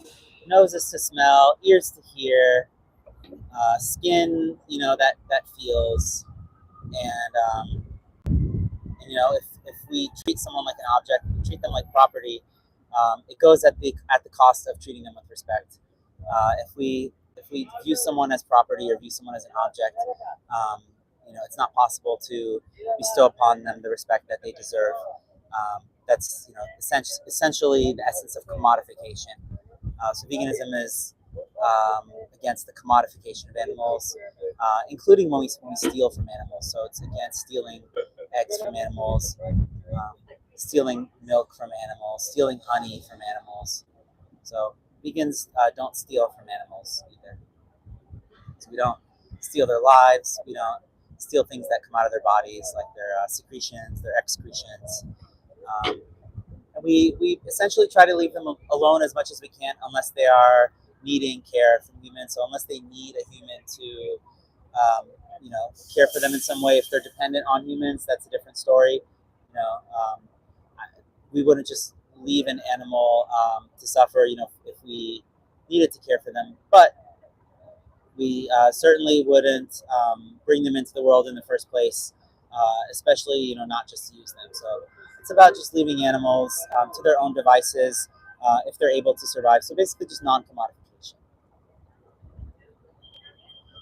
noses to smell, ears to hear, skin, that feels. And if we treat someone like an object, we treat them like property, it goes at the cost of treating them with respect. If we view someone as property or view someone as an object, it's not possible to bestow upon them the respect that they deserve. That's essentially the essence of commodification. So veganism is against the commodification of animals, including when we steal from animals. So it's against stealing eggs from animals, stealing milk from animals, stealing honey from animals. So vegans don't steal from animals either. So we don't steal their lives. We don't steal things that come out of their bodies, like their secretions, their excretions. And we essentially try to leave them alone as much as we can, unless they are needing care from humans. So unless they need a human to, care for them in some way, if they're dependent on humans, that's a different story. We wouldn't just leave an animal to suffer, if we needed to care for them. But we certainly wouldn't bring them into the world in the first place, especially, not just to use them. So it's about just leaving animals to their own devices if they're able to survive. So basically just non-commodification.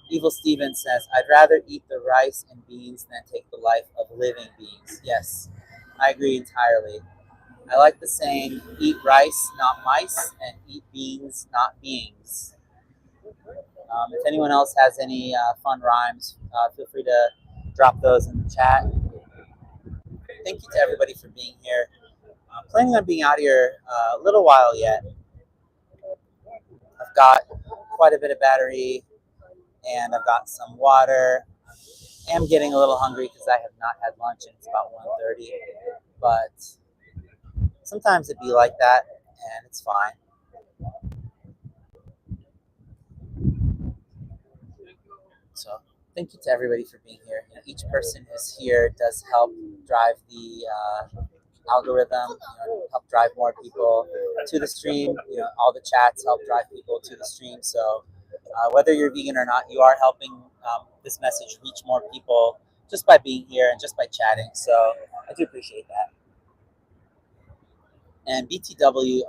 Evil Steven says, I'd rather eat the rice and beans than take the life of living beings. Yes, I agree entirely. I like the saying, eat rice, not mice, and eat beans, not beings. If anyone else has any fun rhymes, feel free to drop those in the chat. Thank you to everybody for being here. I'm planning on being out here a little while yet. I've got quite a bit of battery, and I've got some water. I am getting a little hungry because I have not had lunch, and it's about 1:30. But sometimes it be like that, and it's fine. So thank you to everybody for being here. You know, each person who's here does help drive the algorithm, help drive more people to the stream. All the chats help drive people to the stream. So whether you're vegan or not, you are helping this message reach more people just by being here and just by chatting. So I do appreciate that. And BTW,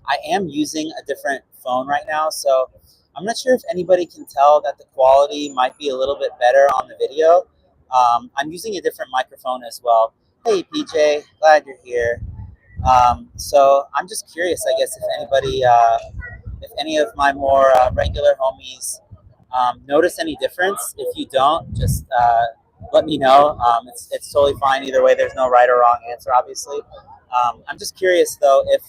I am using a different phone right now, so I'm not sure if anybody can tell that the quality might be a little bit better on the video. I'm using a different microphone as well. Hey PJ, glad you're here. So I'm just curious, I guess, if anybody, if any of my more regular homies notice any difference. If you don't, just let me know. It's totally fine either way. There's no right or wrong answer, obviously. I'm just curious though if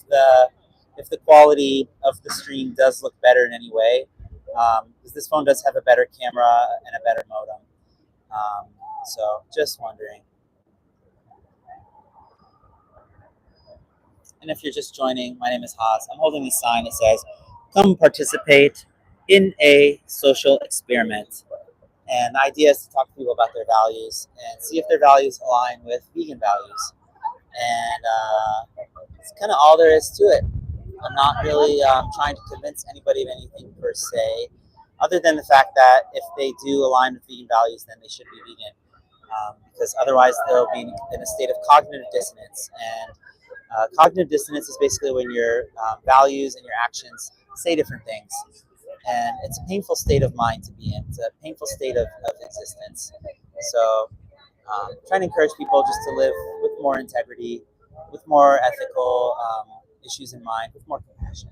the quality of the stream does look better in any way, because this phone does have a better camera and a better modem. So just wondering. And if you're just joining, my name is Haas. I'm holding this sign that says, come participate in a social experiment. And the idea is to talk to people about their values and see if their values align with vegan values. And it's kind of all there is to it. I'm not really trying to convince anybody of anything per se, other than the fact that if they do align with vegan values, then they should be vegan. Because otherwise they'll be in a state of cognitive dissonance. And cognitive dissonance is basically when your values and your actions say different things. And it's a painful state of mind to be in. It's a painful state of existence. So trying to encourage people just to live with more integrity, with more ethical issues in mind, with more compassion.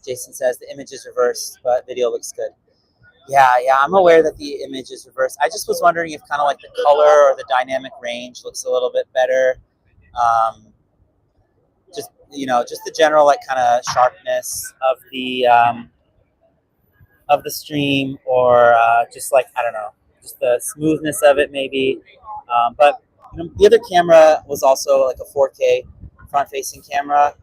Jason says the image is reversed, but video looks good. Yeah, I'm aware that the image is reversed. I just was wondering if kind of like the color or the dynamic range looks a little bit better. Just the general like kind of sharpness of the stream, or just like, I don't know, just the smoothness of it maybe. But the other camera was also like a 4K front-facing camera.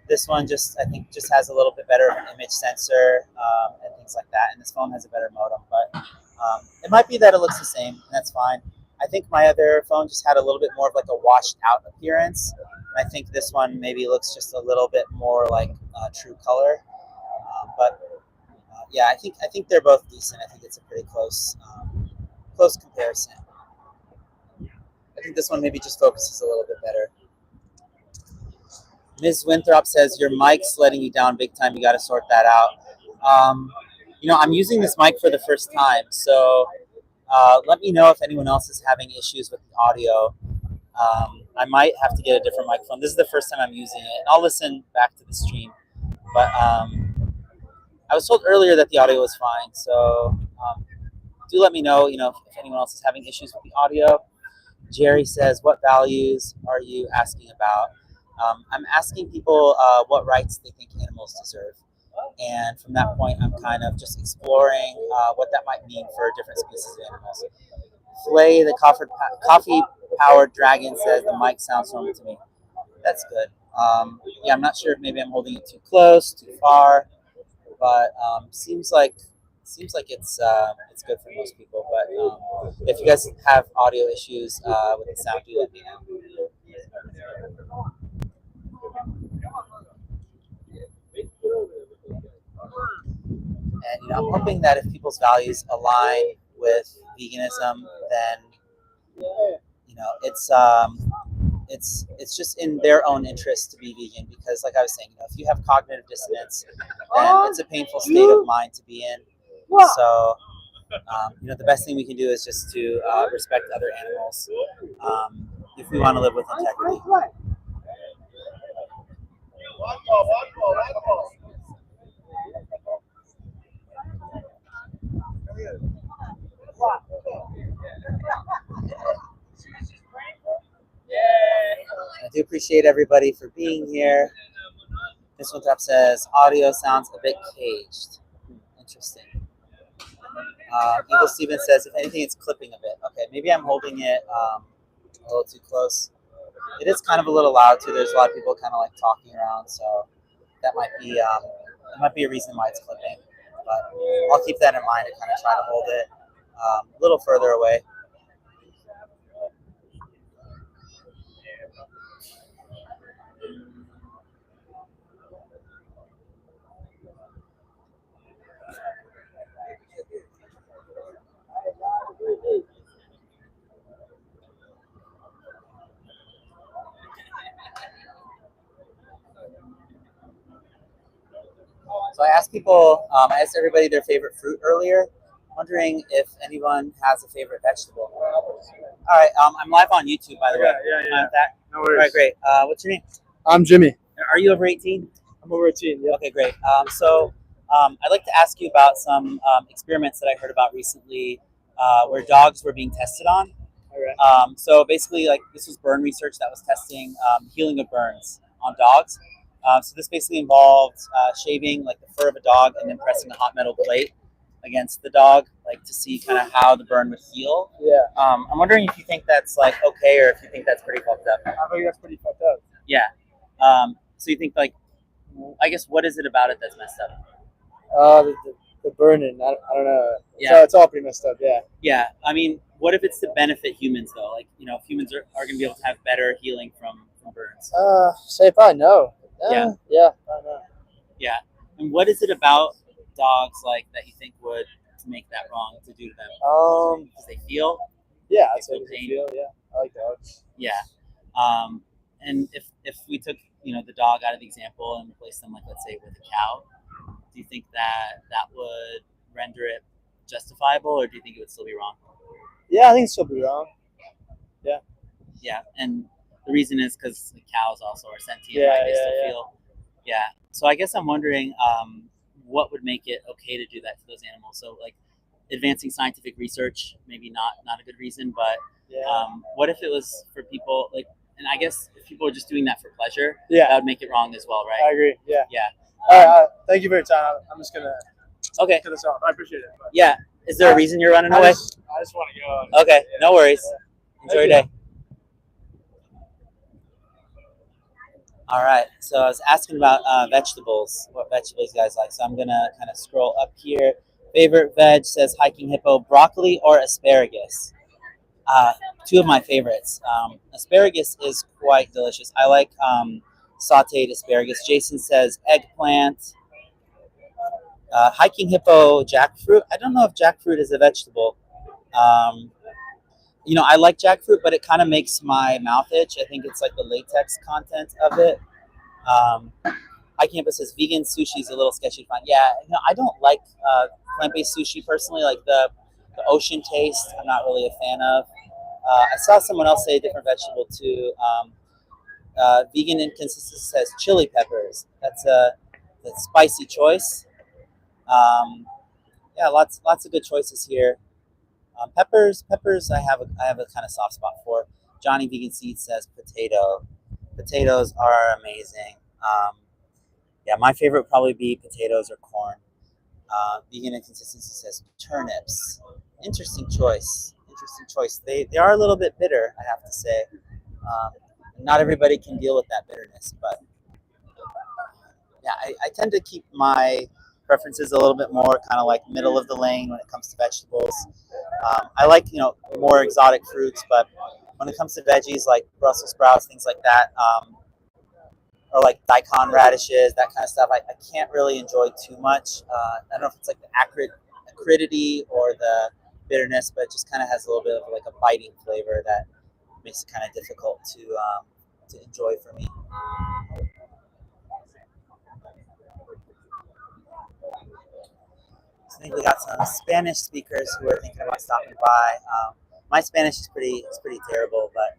This one I think has a little bit better of an image sensor and things like that. And this phone has a better modem, but it might be that it looks the same, and that's fine. I think my other phone just had a little bit more of like a washed out appearance. And I think this one maybe looks just a little bit more like true color. But yeah, I think they're both decent. I think it's a pretty close comparison. I think this one maybe just focuses a little bit better. Ms. Winthrop says, your mic's letting you down big time. You got to sort that out. I'm using this mic for the first time, so let me know if anyone else is having issues with the audio. I might have to get a different microphone. This is the first time I'm using it, and I'll listen back to the stream. But I was told earlier that the audio was fine, so do let me know, if anyone else is having issues with the audio. Jerry says, what values are you asking about? I'm asking people what rights they think animals deserve. And from that point, I'm kind of just exploring what that might mean for different species of animals. Flay, the coffee-powered dragon, says the mic sounds normal to me. That's good. I'm not sure if maybe I'm holding it too close, too far, but seems like it's good for most people. But if you guys have audio issues with the sound, do let me know. And I'm hoping that if people's values align with veganism, then it's just in their own interest to be vegan because, like I was saying, if you have cognitive dissonance, then it's a painful state of mind to be in. So, the best thing we can do is just to respect other animals if we want to live with integrity. I do appreciate everybody for being here. This one top says audio sounds a bit caged. Interesting. Eagle Steven says, if anything, it's clipping a bit. Okay, maybe I'm holding it a little too close. It is kind of a little loud too. There's a lot of people kind of like talking around, so that might be a reason why it's clipping. But I'll keep that in mind and kind of try to hold it a little further away. So I asked everybody their favorite fruit earlier, wondering if anyone has a favorite vegetable. All right, I'm live on YouTube, by the way. Yeah. No worries. All right, great. What's your name? I'm Jimmy. Are you over 18? I'm over 18. Yeah. Okay, great. I'd like to ask you about some experiments that I heard about recently where dogs were being tested on. Okay. So basically, like this was burn research that was testing healing of burns on dogs. So this basically involved shaving like the fur of a dog and then pressing a hot metal plate against the dog, like to see kind of how the burn would heal. Yeah. I'm wondering if you think that's like okay, or if you think that's pretty fucked up. I think that's pretty fucked up. Yeah. So you think like, I guess, what is it about it that's messed up? The burning. I don't know. Yeah. It's all pretty messed up. Yeah. Yeah. I mean, what if it's to benefit humans though? Like, if humans are going to be able to have better healing from burns. Say probably no. Yeah. Yeah. I don't know. Yeah. And what is it about dogs like that you think would make that wrong to do to them? Because they feel. Yeah. They That's what feel I pain. feel. Yeah. I like dogs. Yeah. And if we took the dog out of the example and replaced them, like, let's say, with a cow, do you think that would render it justifiable, or do you think it would still be wrong? Yeah, I think it's still be wrong. Yeah, and the reason is because the cows also are sentient, Yeah, right? They yeah, still yeah. feel. Yeah. So I guess I'm wondering what would make it okay to do that to those animals. So like advancing scientific research, maybe not a good reason, but Yeah. what if it was for people like, and I guess if people are just doing that for pleasure, Yeah. that would make it wrong as well, I right? agree. Yeah. Yeah. All right. Thank you for your time. I'm just gonna Okay. cut this off. I appreciate it. But Yeah. Is there a reason you're running I away? just want to go. Okay. Yeah. No worries. Yeah. Enjoy your day. All right. So I was asking about vegetables. What vegetables you guys like? So I'm gonna kind of scroll up here. Favorite veg says hiking hippo, broccoli or asparagus. Two of my favorites. Asparagus is quite delicious. I like sautéed asparagus. Jason says eggplant. Hiking hippo, jackfruit. I don't know if jackfruit is a vegetable. I like jackfruit, but it kind of makes my mouth itch. I think it's like the latex content of it. Hiking hippo says vegan sushi is a little sketchy to find. Yeah, I don't like plant-based sushi personally. Like the ocean taste, I'm not really a fan of. I saw someone else say a different vegetable too. Vegan inconsistency says chili peppers. That's a spicy choice. Yeah, lots of good choices here. Peppers. I have a kind of soft spot for. Johnny Vegan Seed says potato. Potatoes are amazing. Yeah, my favorite would probably be potatoes or corn. Vegan Inconsistency says turnips. Interesting choice. They are a little bit bitter, I have to say. Not everybody can deal with that bitterness, but yeah, I tend to keep my preferences a little bit more kind of like middle of the lane when it comes to vegetables. I like more exotic fruits, but when it comes to veggies like Brussels sprouts, things like that, or like daikon radishes, that kind of stuff, I can't really enjoy too much. I don't know if it's like the acridity or the bitterness, but it just kind of has a little bit of like a biting flavor that makes it kind of difficult to enjoy for me. So I think we got some Spanish speakers who are thinking about stopping by. My Spanish is pretty terrible, but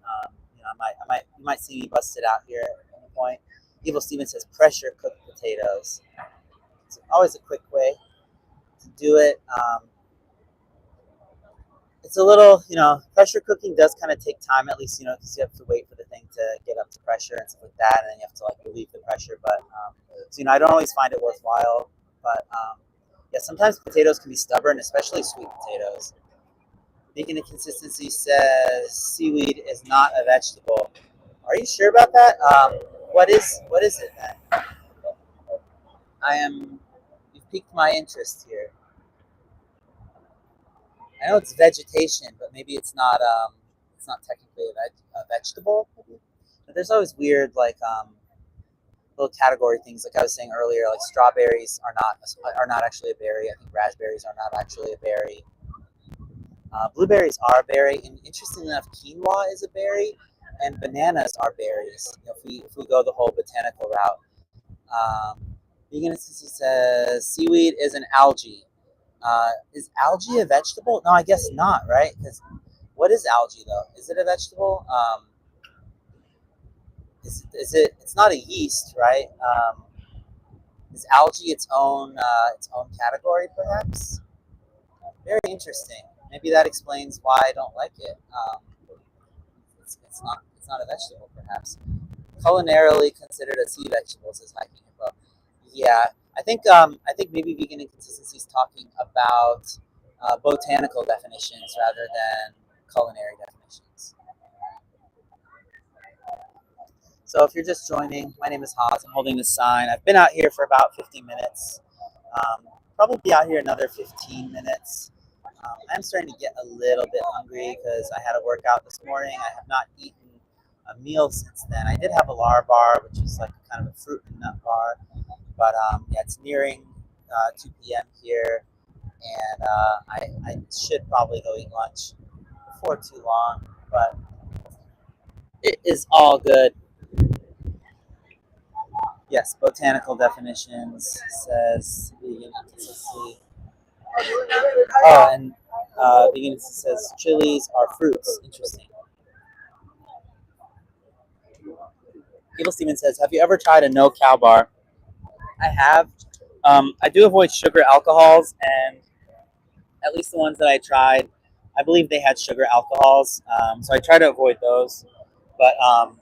you might see me busted out here at any point. Evil Steven says pressure cooked potatoes. It's always a quick way to do it. It's a little, pressure cooking does kind of take time, at least, because you have to wait for the thing to get up to pressure and stuff like that, and then you have to relieve the pressure. But I don't always find it worthwhile. But yeah, sometimes potatoes can be stubborn, especially sweet potatoes. Vegan Consistency says seaweed is not a vegetable. Are you sure about that? What is it then? You've piqued my interest here. I know it's vegetation, but maybe it's not technically a vegetable. Maybe. But there's always weird little category things. Like I was saying earlier, like strawberries are not actually a berry. I think raspberries are not actually a berry. Blueberries are a berry, and interestingly enough, quinoa is a berry, and bananas are berries. If we go the whole botanical route. Vegan says seaweed is an algae. Is algae a vegetable? No, I guess not, right? Because what is algae though? Is it a vegetable? Is it? It's not a yeast, right? Is algae its own category, perhaps? Very interesting. Maybe that explains why I don't like it. It's not a vegetable, perhaps. Culinarily considered a sea vegetable, says Hiking Hippo. Yeah, I think maybe Vegan Inconsistency is talking about botanical definitions rather than culinary definitions. So if you're just joining, my name is Haas. I'm holding this sign. I've been out here for about 50 minutes. Probably be out here another 15 minutes. I'm starting to get a little bit hungry because I had a workout this morning. I have not eaten a meal since then. I did have a Lar bar, which is like kind of a fruit and nut bar. But yeah, it's nearing 2 p.m. here, and I should probably go eat lunch before too long, but it is all good. Yes, botanical definitions says vegan consistency. Oh, and vegan says chilies are fruits. Interesting. Evil Steven says, have you ever tried a no-cow bar? I have. I do avoid sugar alcohols, and at least the ones that I tried, I believe they had sugar alcohols, so I try to avoid those. But I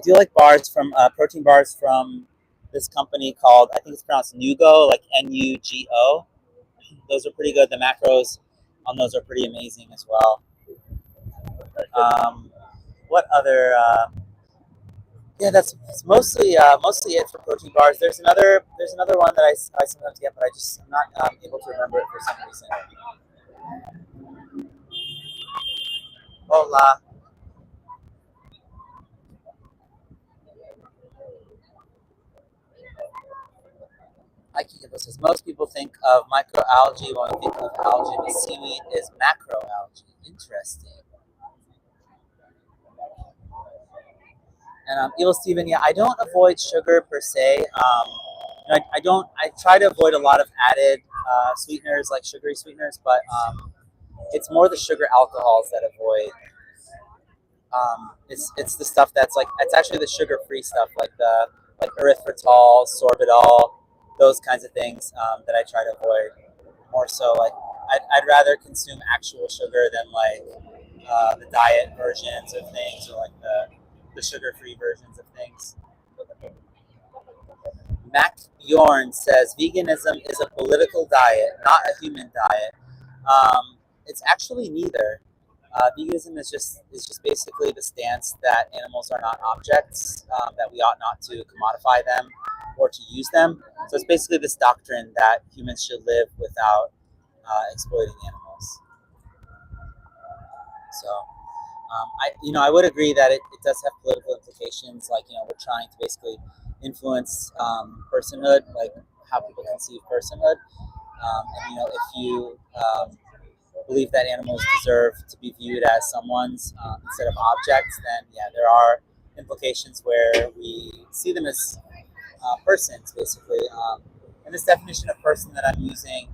do like protein bars from this company called, I think it's pronounced Nugo, like Nugo. Those are pretty good. The macros on those are pretty amazing as well. What other? Yeah, that's mostly it for protein bars. There's another one that I sometimes get, but I'm not able to remember it for some reason. Hola. Aikikibbo says most people think of microalgae when we think of algae, but seaweed is macroalgae. Interesting. And Evil Steven, yeah, I don't avoid sugar per se. I try to avoid a lot of added sweeteners, like sugary sweeteners, but it's more the sugar alcohols that avoid. It's the stuff that's it's actually the sugar-free stuff, like erythritol, sorbitol, those kinds of things that I try to avoid. More so, I'd rather consume actual sugar than the diet versions of things, or the sugar-free versions of things. Mac Bjorn says veganism is a political diet, not a human diet. It's actually neither. Veganism is just basically the stance that animals are not objects, that we ought not to commodify them or to use them. So it's basically this doctrine that humans should live without exploiting animals. So I would agree that it does have political implications. We're trying to basically influence personhood, like how people conceive personhood. And if you believe that animals deserve to be viewed as someone's instead of objects, then yeah, there are implications where we see them as persons, basically. And this definition of person that I'm using,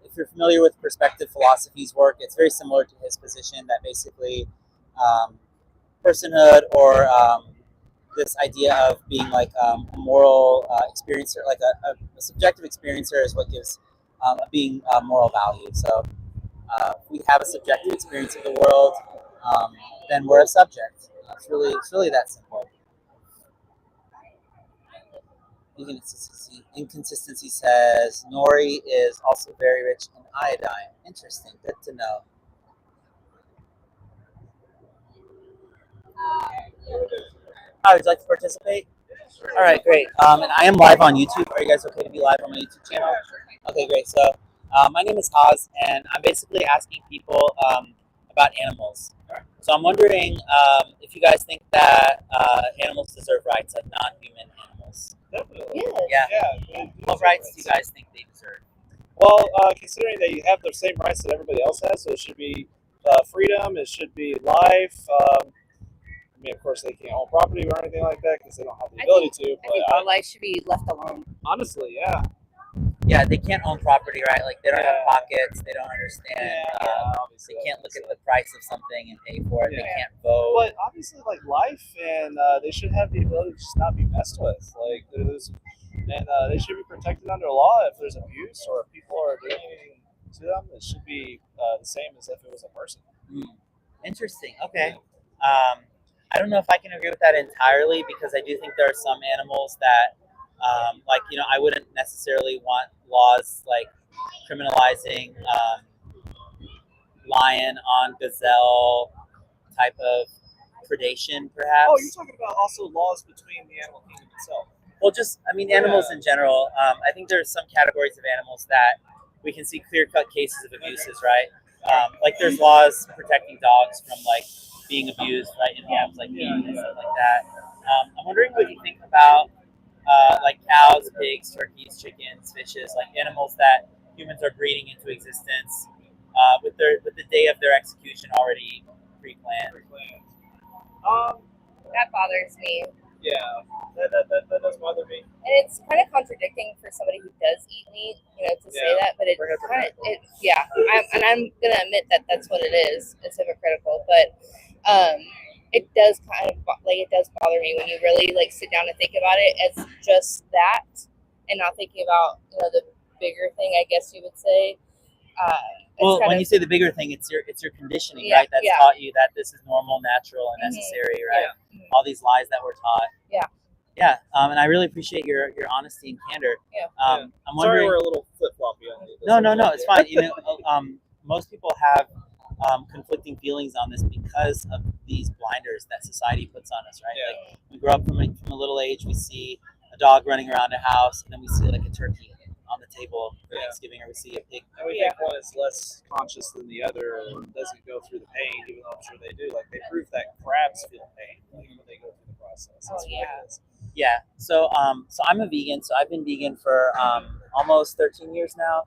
if you're familiar with perspective philosophy's work, it's very similar to his position that basically personhood or this idea of being like a moral experiencer, like a subjective experiencer, is what gives a being moral value. So if we have a subjective experience of the world, then we're a subject. It's really that simple. Inconsistency says nori is also very rich in iodine. Interesting. Good to know. Hi, would you like to participate? All right, great. And I am live on YouTube. Are you guys okay to be live on my YouTube channel? Okay, great. So my name is Haz, and I'm basically asking people about animals. So I'm wondering if you guys think that animals deserve rights, like non-human animals. Definitely. Yeah. What rights do you guys think they deserve? Well, considering that you have the same rights that everybody else has, so it should be freedom, it should be life. I mean, of course, they can't own property or anything like that because they don't have the ability to. I think all life should be left alone. Honestly, yeah. Yeah, they can't own property, right? Like they don't have pockets, they don't understand. Obviously, they can't look at the price of something and pay for it. Yeah. They can't vote. But obviously, like life, and they should have the ability to just not be messed with. Like there's, and they should be protected under law. If there's abuse or if people are doing anything to them, it should be the same as if it was a person. Interesting. Okay. I don't know if I can agree with that entirely because I do think there are some animals that, like, you know, I wouldn't necessarily want laws like criminalizing lion on gazelle type of predation, perhaps. Oh, you're talking about also laws between the animal kingdom itself. Well, just, I mean, animals in general. I think there's some categories of animals that we can see clear-cut cases of abuses, right? Like there's laws protecting dogs from like being abused, right? And you have like bees and stuff like that. I'm wondering what you think about like cows, pigs, turkeys, chickens, fishes, like animals that humans are breeding into existence with the day of their execution already pre-planned. That bothers me. Yeah, that does bother me. And it's kind of contradicting for somebody who does eat meat, you know, to say that. But it's kind of, I'm gonna admit that that's what it is. It's hypocritical, but it does kind of like it does bother me when you really like sit down and think about it as just that, and not thinking about, you know, the bigger thing, I guess you would say. Well, when you say the bigger thing, it's your conditioning, right? That's taught you that this is normal, natural, and necessary, right? Yeah. All these lies that we're taught. Yeah. Yeah, and I really appreciate your honesty and candor. Yeah. I'm Sorry, wondering. we're a little flip floppy on this. No, it's fine. You know, most people have conflicting feelings on this because of these blinders that society puts on us, right? Yeah. Like we grow up from a little age, we see a dog running around a house, and then we see like a turkey on the table for Thanksgiving, or we see a pig. And we think one is less conscious than the other and doesn't go through the pain, even though I'm sure they do. Like they prove that crabs feel pain even when they go through the process. That's ridiculous. Yeah. So I'm a vegan. So I've been vegan for almost 13 years now,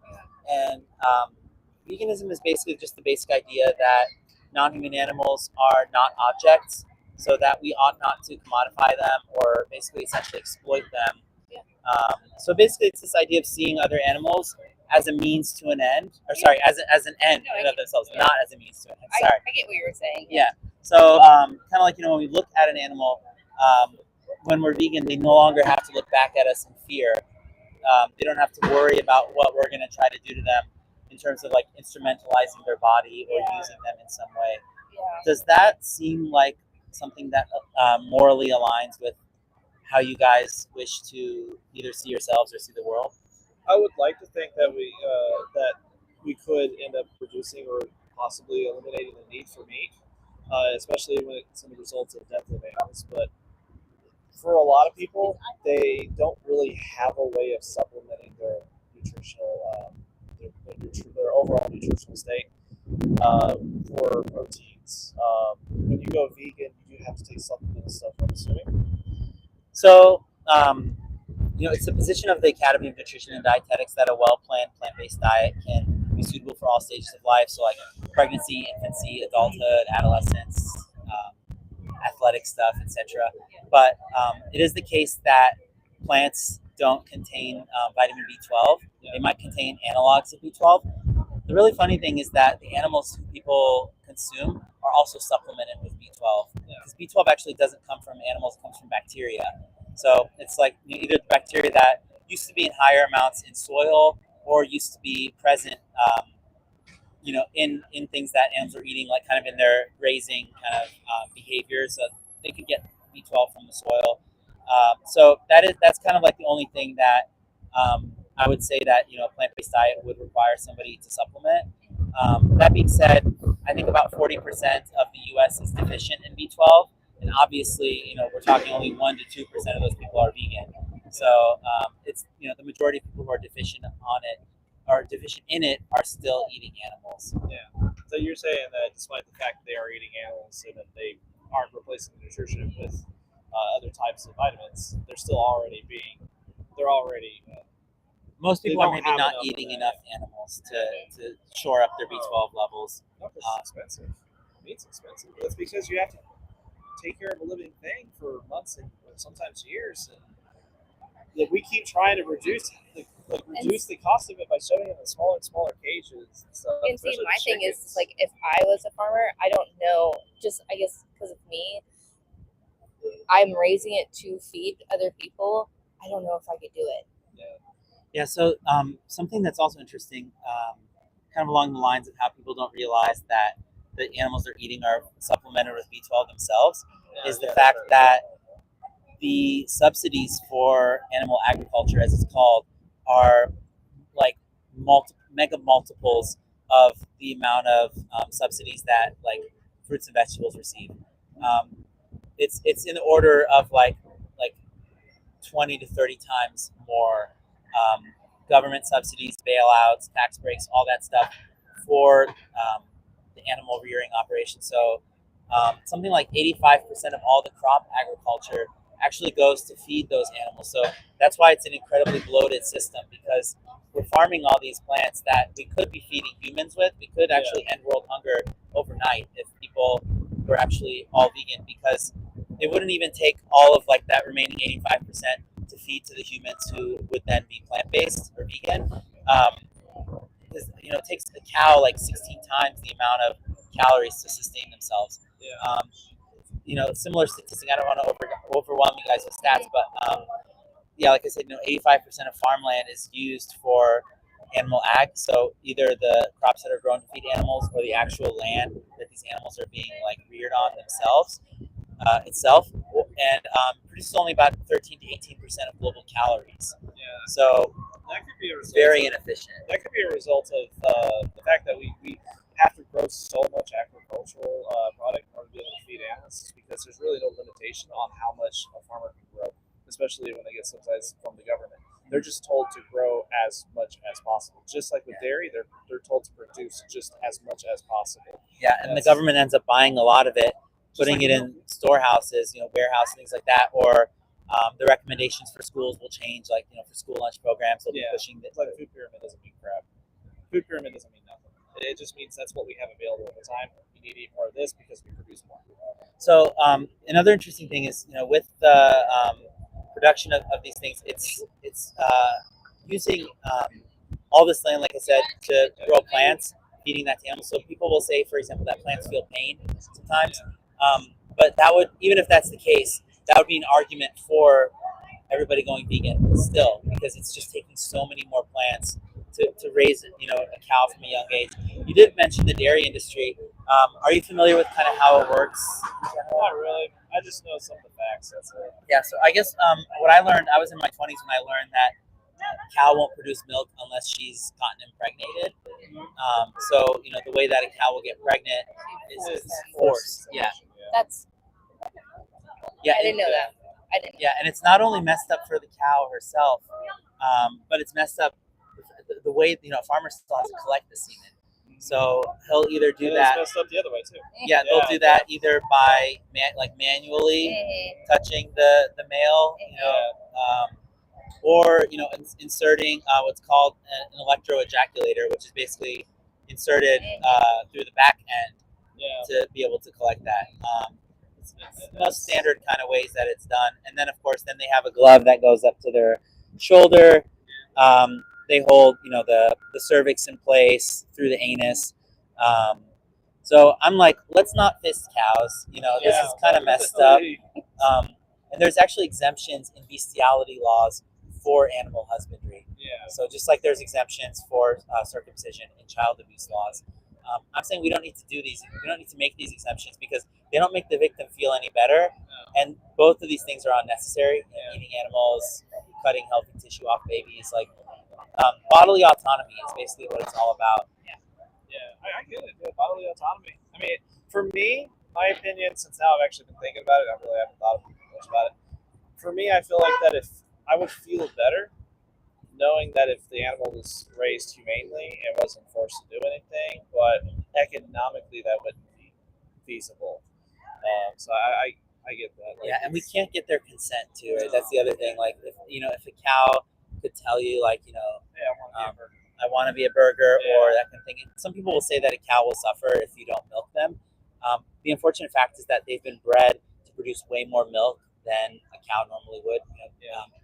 and veganism is basically just the basic idea that non-human animals are not objects, so that we ought not to commodify them or basically essentially exploit them. So basically, it's this idea of seeing other animals as a means to an end, or sorry, as an end in and of themselves, not as a means to an end. Sorry. I get what you were saying. Yeah. So kind of like, you know, when we look at an animal, when we're vegan, they no longer have to look back at us in fear. They don't have to worry about what we're going to try to do to them in terms of like instrumentalizing their body or using them in some way. Yeah. Does that seem like something that morally aligns with how you guys wish to either see yourselves or see the world? I would like to think that we could end up reducing or possibly eliminating the need for meat, especially when it's in the results of death of animals. But for a lot of people, they don't really have a way of supplementing their nutritional, their overall nutritional state for proteins. When you go vegan, you do have to take supplemental stuff, I'm assuming. So, you know, it's the position of the Academy of Nutrition and Dietetics that a well-planned plant-based diet can be suitable for all stages of life. So, like pregnancy, infancy, adulthood, adolescence, athletic stuff, etc. But it is the case that plants don't contain vitamin B12. They might contain analogs of B12. The really funny thing is that the animals who people consume are also supplemented with B12 because B12 actually doesn't come from animals; it comes from bacteria. So it's like either the bacteria that used to be in higher amounts in soil or used to be present, in things that animals are eating, like kind of in their grazing kind of behaviors. So they could get B12 from the soil. So that's kind of like the only thing that I would say that a plant-based diet would require somebody to supplement. That being said, I think about 40% of the U.S. is deficient in B12, and obviously, we're talking only 1 to 2% of those people are vegan. So it's the majority of people who are deficient in it are still eating animals. Yeah. So you're saying that despite the fact that they are eating animals and that they aren't replacing the nutrition with other types of vitamins, they're already most people They are don't maybe have not enough eating of enough animals to shore up their B12 levels. no, 'cause it's expensive. Meat's expensive. That's because you have to take care of a living thing for months and sometimes years, and we keep trying to reduce the cost of it by shoving it in smaller and smaller cages and stuff. And see, especially my the thing is chickens. like, if I was a farmer, I don't know. Just I guess because of me, I'm raising it to feed other people. I don't know if I could do it. Yeah, so something that's also interesting, kind of along the lines of how people don't realize that the animals they're eating are supplemented with B12 themselves, is the fact that the subsidies for animal agriculture, as it's called, are like mega multiples of the amount of subsidies that like fruits and vegetables receive. It's in the order of like 20 to 30 times more government subsidies, bailouts, tax breaks, all that stuff for the animal rearing operation. So something like 85% of all the crop agriculture actually goes to feed those animals. So that's why it's an incredibly bloated system, because we're farming all these plants that we could be feeding humans with. We could actually end world hunger overnight if people were actually all vegan, because it wouldn't even take all of like that remaining 85% to feed to the humans who would then be plant-based or vegan. Because it takes a cow like 16 times the amount of calories to sustain themselves. Similar statistic. I don't want to overwhelm you guys with stats, but like I said, 85% of farmland is used for animal ag. So either the crops that are grown to feed animals, or the actual land that these animals are being like reared on themselves itself, and produces only about 13 to 18% of global calories. Yeah. So That could be a result very of, inefficient. That could be a result of the fact that we have to grow so much agricultural product in order to be able to feed animals, because there's really no limitation on how much a farmer can grow, especially when they get subsidies from the government. They're just told to grow as much as possible. Just like with dairy, they're told to produce just as much as possible. Yeah, and the government ends up buying a lot of it, putting like it in storehouses, warehouse, things like that, or the recommendations for schools will change, like, for school lunch programs, they'll be pushing It's like food pyramid doesn't mean crap. Food pyramid doesn't mean nothing. It just means that's what we have available at the time. We need to eat more of this because we produce more. So another interesting thing is, with the production of these things, it's using all this land, like I said, to grow plants, feeding that to animals. So people will say, for example, that plants feel pain sometimes. But that would, even if that's the case, that would be an argument for everybody going vegan still, because it's just taking so many more plants to raise a cow from a young age. You did mention the dairy industry. Are you familiar with kind of how it works? Not really. I just know some of the facts. That's it. Yeah, so I guess what I learned, I was in my 20s when I learned that a cow won't produce milk unless she's gotten impregnated. So the way that a cow will get pregnant is force. Yeah. That's Yeah, I didn't know that. I didn't. Yeah, and it's not only messed up for the cow herself, but it's messed up the way a farmer still has to collect the semen. So he'll either do that. It's messed up the other way too. Yeah, they'll do that either by manually touching the male, or inserting what's called an electroejaculator, which is basically inserted through the back end to be able to collect that. It's the most standard kind of ways that it's done. And then, of course, then they have a glove that goes up to their shoulder. They hold, the cervix in place through the anus. So I'm like, let's not fist cows. This is kind of messed up. And there's actually exemptions in bestiality laws for animal husbandry. Yeah. So just like there's exemptions for circumcision in child abuse laws, I'm saying we don't need to do these. We don't need to make these exemptions because they don't make the victim feel any better. And both of these things are unnecessary. Eating animals, cutting healthy tissue off babies, like bodily autonomy is basically what it's all about. Yeah, I get it. Yeah, bodily autonomy. I mean, for me, my opinion, since now I've actually been thinking about it, I really haven't thought much about it. For me, I feel like that if I would feel better knowing that if the animal was raised humanely and wasn't forced to do anything, but economically that wouldn't be feasible. So I get that. Like, Yeah, and we can't get their consent too, right? That's the other thing. Like, if a cow could tell you, like, I want to be a burger or that kind of thing. And some people will say that a cow will suffer if you don't milk them. The unfortunate fact is that they've been bred to produce way more milk than a cow normally would.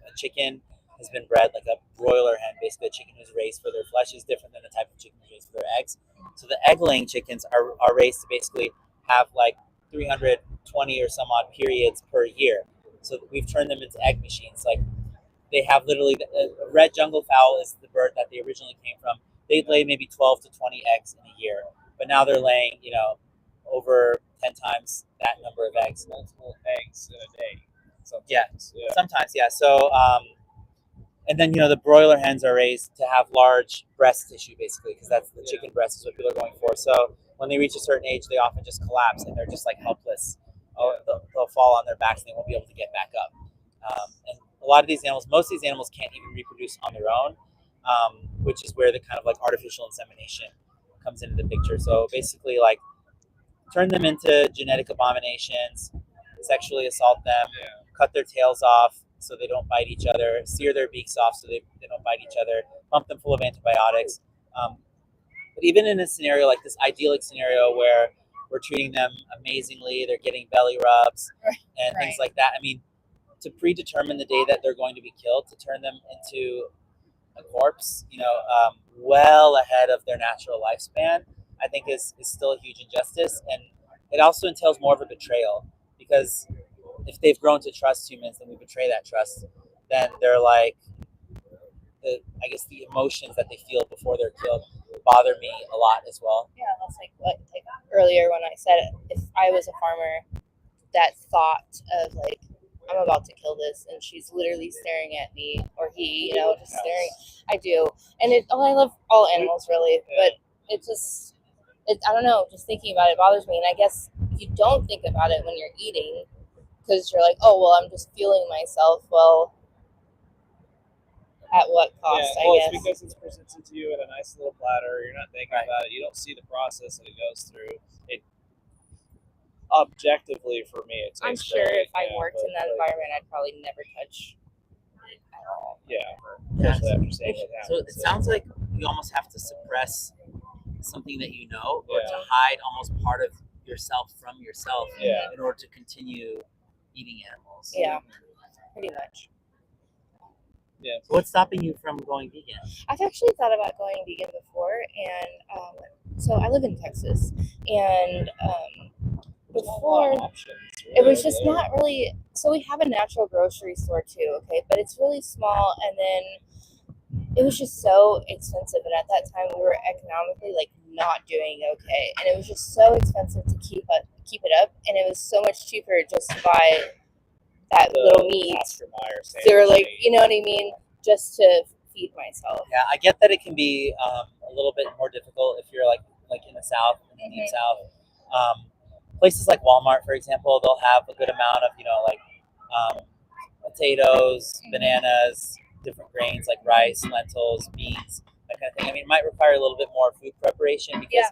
A chicken has been bred like a broiler hen. Basically, a chicken who's raised for their flesh is different than the type of chicken who's raised for their eggs. So the egg-laying chickens are raised to basically have like 320 or some odd periods per year. So we've turned them into egg machines. Like, they have literally a red jungle fowl is the bird that they originally came from. They lay maybe 12 to 20 eggs in a year, but now they're laying, over 10 times that number of eggs. Multiple eggs in a day. Sometimes. So, and then the broiler hens are raised to have large breast tissue, basically, because that's the chicken breast is what people are going for. So when they reach a certain age, they often just collapse and they're just like helpless. They'll fall on their backs and they won't be able to get back up. And a lot of these animals, most of these animals can't even reproduce on their own, which is where the kind of like artificial insemination comes into the picture. So basically, like, turn them into genetic abominations, sexually assault them, cut their tails off so they don't bite each other, sear their beaks off so they don't bite each other, pump them full of antibiotics. But even in a scenario like this idyllic scenario where we're treating them amazingly, they're getting belly rubs and things like that. I mean, to predetermine the day that they're going to be killed, to turn them into a corpse, well ahead of their natural lifespan, I think is still a huge injustice. And it also entails more of a betrayal, because if they've grown to trust humans and we betray that trust, then they're like, I guess the emotions that they feel before they're killed bother me a lot as well. Yeah, that's like what earlier when I said if I was a farmer, that thought of like, I'm about to kill this and she's literally staring at me, or he, just staring. I do. And I love all animals really, but I don't know, just thinking about it bothers me. And I guess you don't think about it when you're eating because you're like, oh, well, I'm just fueling myself. Well, at what cost, I guess? It's because it's presented to you in a nice little platter. You're not thinking about it. You don't see the process that it goes through. It objectively, for me, it tastes I'm sure great, if I worked in that environment, I'd probably never touch it at all. Especially after seeing what So happens. it sounds like you almost have to suppress something that or to hide almost part of yourself from yourself in order to continue eating animals. Yeah, pretty much. Yeah. So what's stopping you from going vegan? I've actually thought about going vegan before, and so I live in Texas, and before it was just not really. So we have a natural grocery store too, okay, but it's really small, and then it was just so expensive, and at that time we were economically like not doing okay, and it was just so expensive to keep it up, and it was so much cheaper just to buy that little meat. They were like, you know what I mean, just to feed myself. Yeah, I get that it can be a little bit more difficult if you're like in the South, in the deep South. Places like Walmart, for example, they'll have a good amount of potatoes, bananas, different grains like rice, lentils, beans, that kind of thing. I mean, it might require a little bit more food preparation because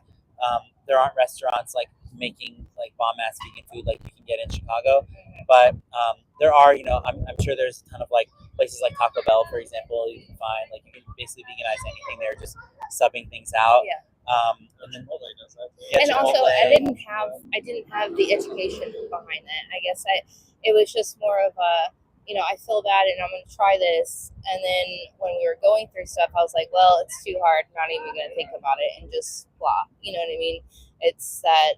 there aren't restaurants like making like bomb ass vegan food like you can get in Chicago. But there are, I'm sure there's a ton of like places like Taco Bell, for example, you can find like you can basically veganize anything there, just subbing things out. Yeah. And then Chipotle does that. Yeah, And also, Chipotle. I didn't have the education behind that. I guess it was just more of a, I feel bad and I'm going to try this. And then when we were going through stuff, I was like, well, it's too hard. I'm not even going to think about it and just blah. You know what I mean? It's that,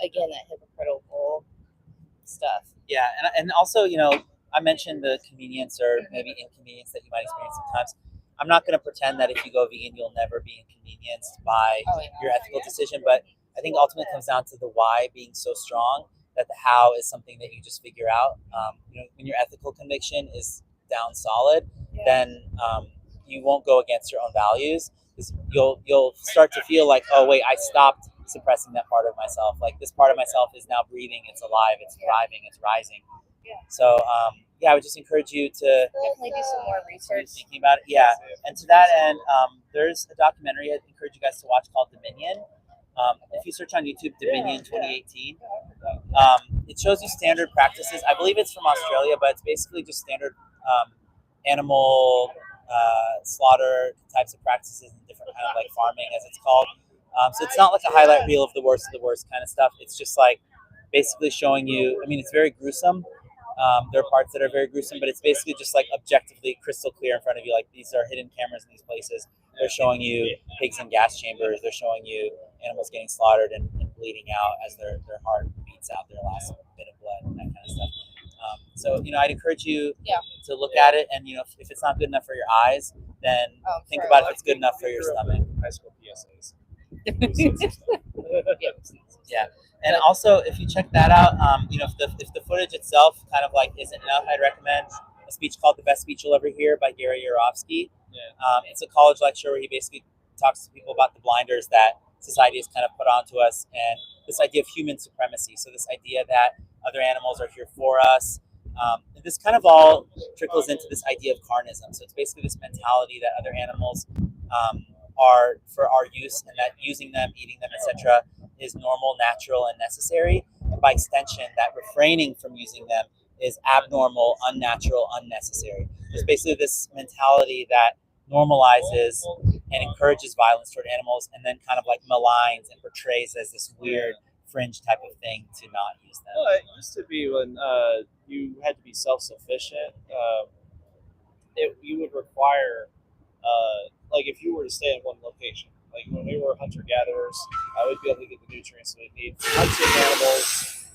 again, that hypocritical stuff. Yeah, and also, I mentioned the convenience or maybe inconvenience that you might experience sometimes. I'm not going to pretend that if you go vegan, you'll never be inconvenienced by your ethical decision, but I think ultimately it comes down to the why being so strong that the how is something that you just figure out. When your ethical conviction is down solid, then you won't go against your own values. You'll start to feel like, oh wait, I stopped suppressing that part of myself. Like this part of myself is now breathing, it's alive, it's thriving, it's rising. Yeah. So I would just encourage you to definitely do some more research. Thinking about it, yeah. And to that end, there's a documentary I'd encourage you guys to watch called Dominion. If you search on YouTube, Dominion 2018, it shows you standard practices. I believe it's from Australia, but it's basically just standard animal slaughter types of practices and different kind of like farming, as it's called. So it's not like a highlight reel of the worst kind of stuff. It's just like basically showing you. I mean, it's very gruesome. There are parts that are very gruesome, but it's basically just like objectively crystal clear in front of you. Like these are hidden cameras in these places. They're showing you pigs in gas chambers. They're showing you animals getting slaughtered and bleeding out as their heart beats out their last bit of blood and that kind of stuff. So I'd encourage you to look at it, and if it's not good enough for your eyes, then think about if it's good enough for your stomach. High school PSAs. Yeah. And also, if you check that out, if the footage itself kind of like isn't enough, I'd recommend a speech called "The Best Speech You'll Ever Hear" by Gary Yourofsky. It's a college lecture where he basically talks to people about the blinders that society has kind of put onto us, and this idea of human supremacy. So this idea that other animals are here for us. And this kind of all trickles into this idea of carnism. So it's basically this mentality that other animals are for our use, and that using them, eating them, etc., is normal, natural, and necessary. And by extension, that refraining from using them is abnormal, unnatural, unnecessary. There's basically this mentality that normalizes and encourages violence toward animals, and then kind of like maligns and portrays as this weird fringe type of thing to not use them. Well, it used to be when you had to be self-sufficient. You would require, like if you were to stay in one location, like when we were hunter-gatherers, we'd be able to get the nutrients we need from hunting animals,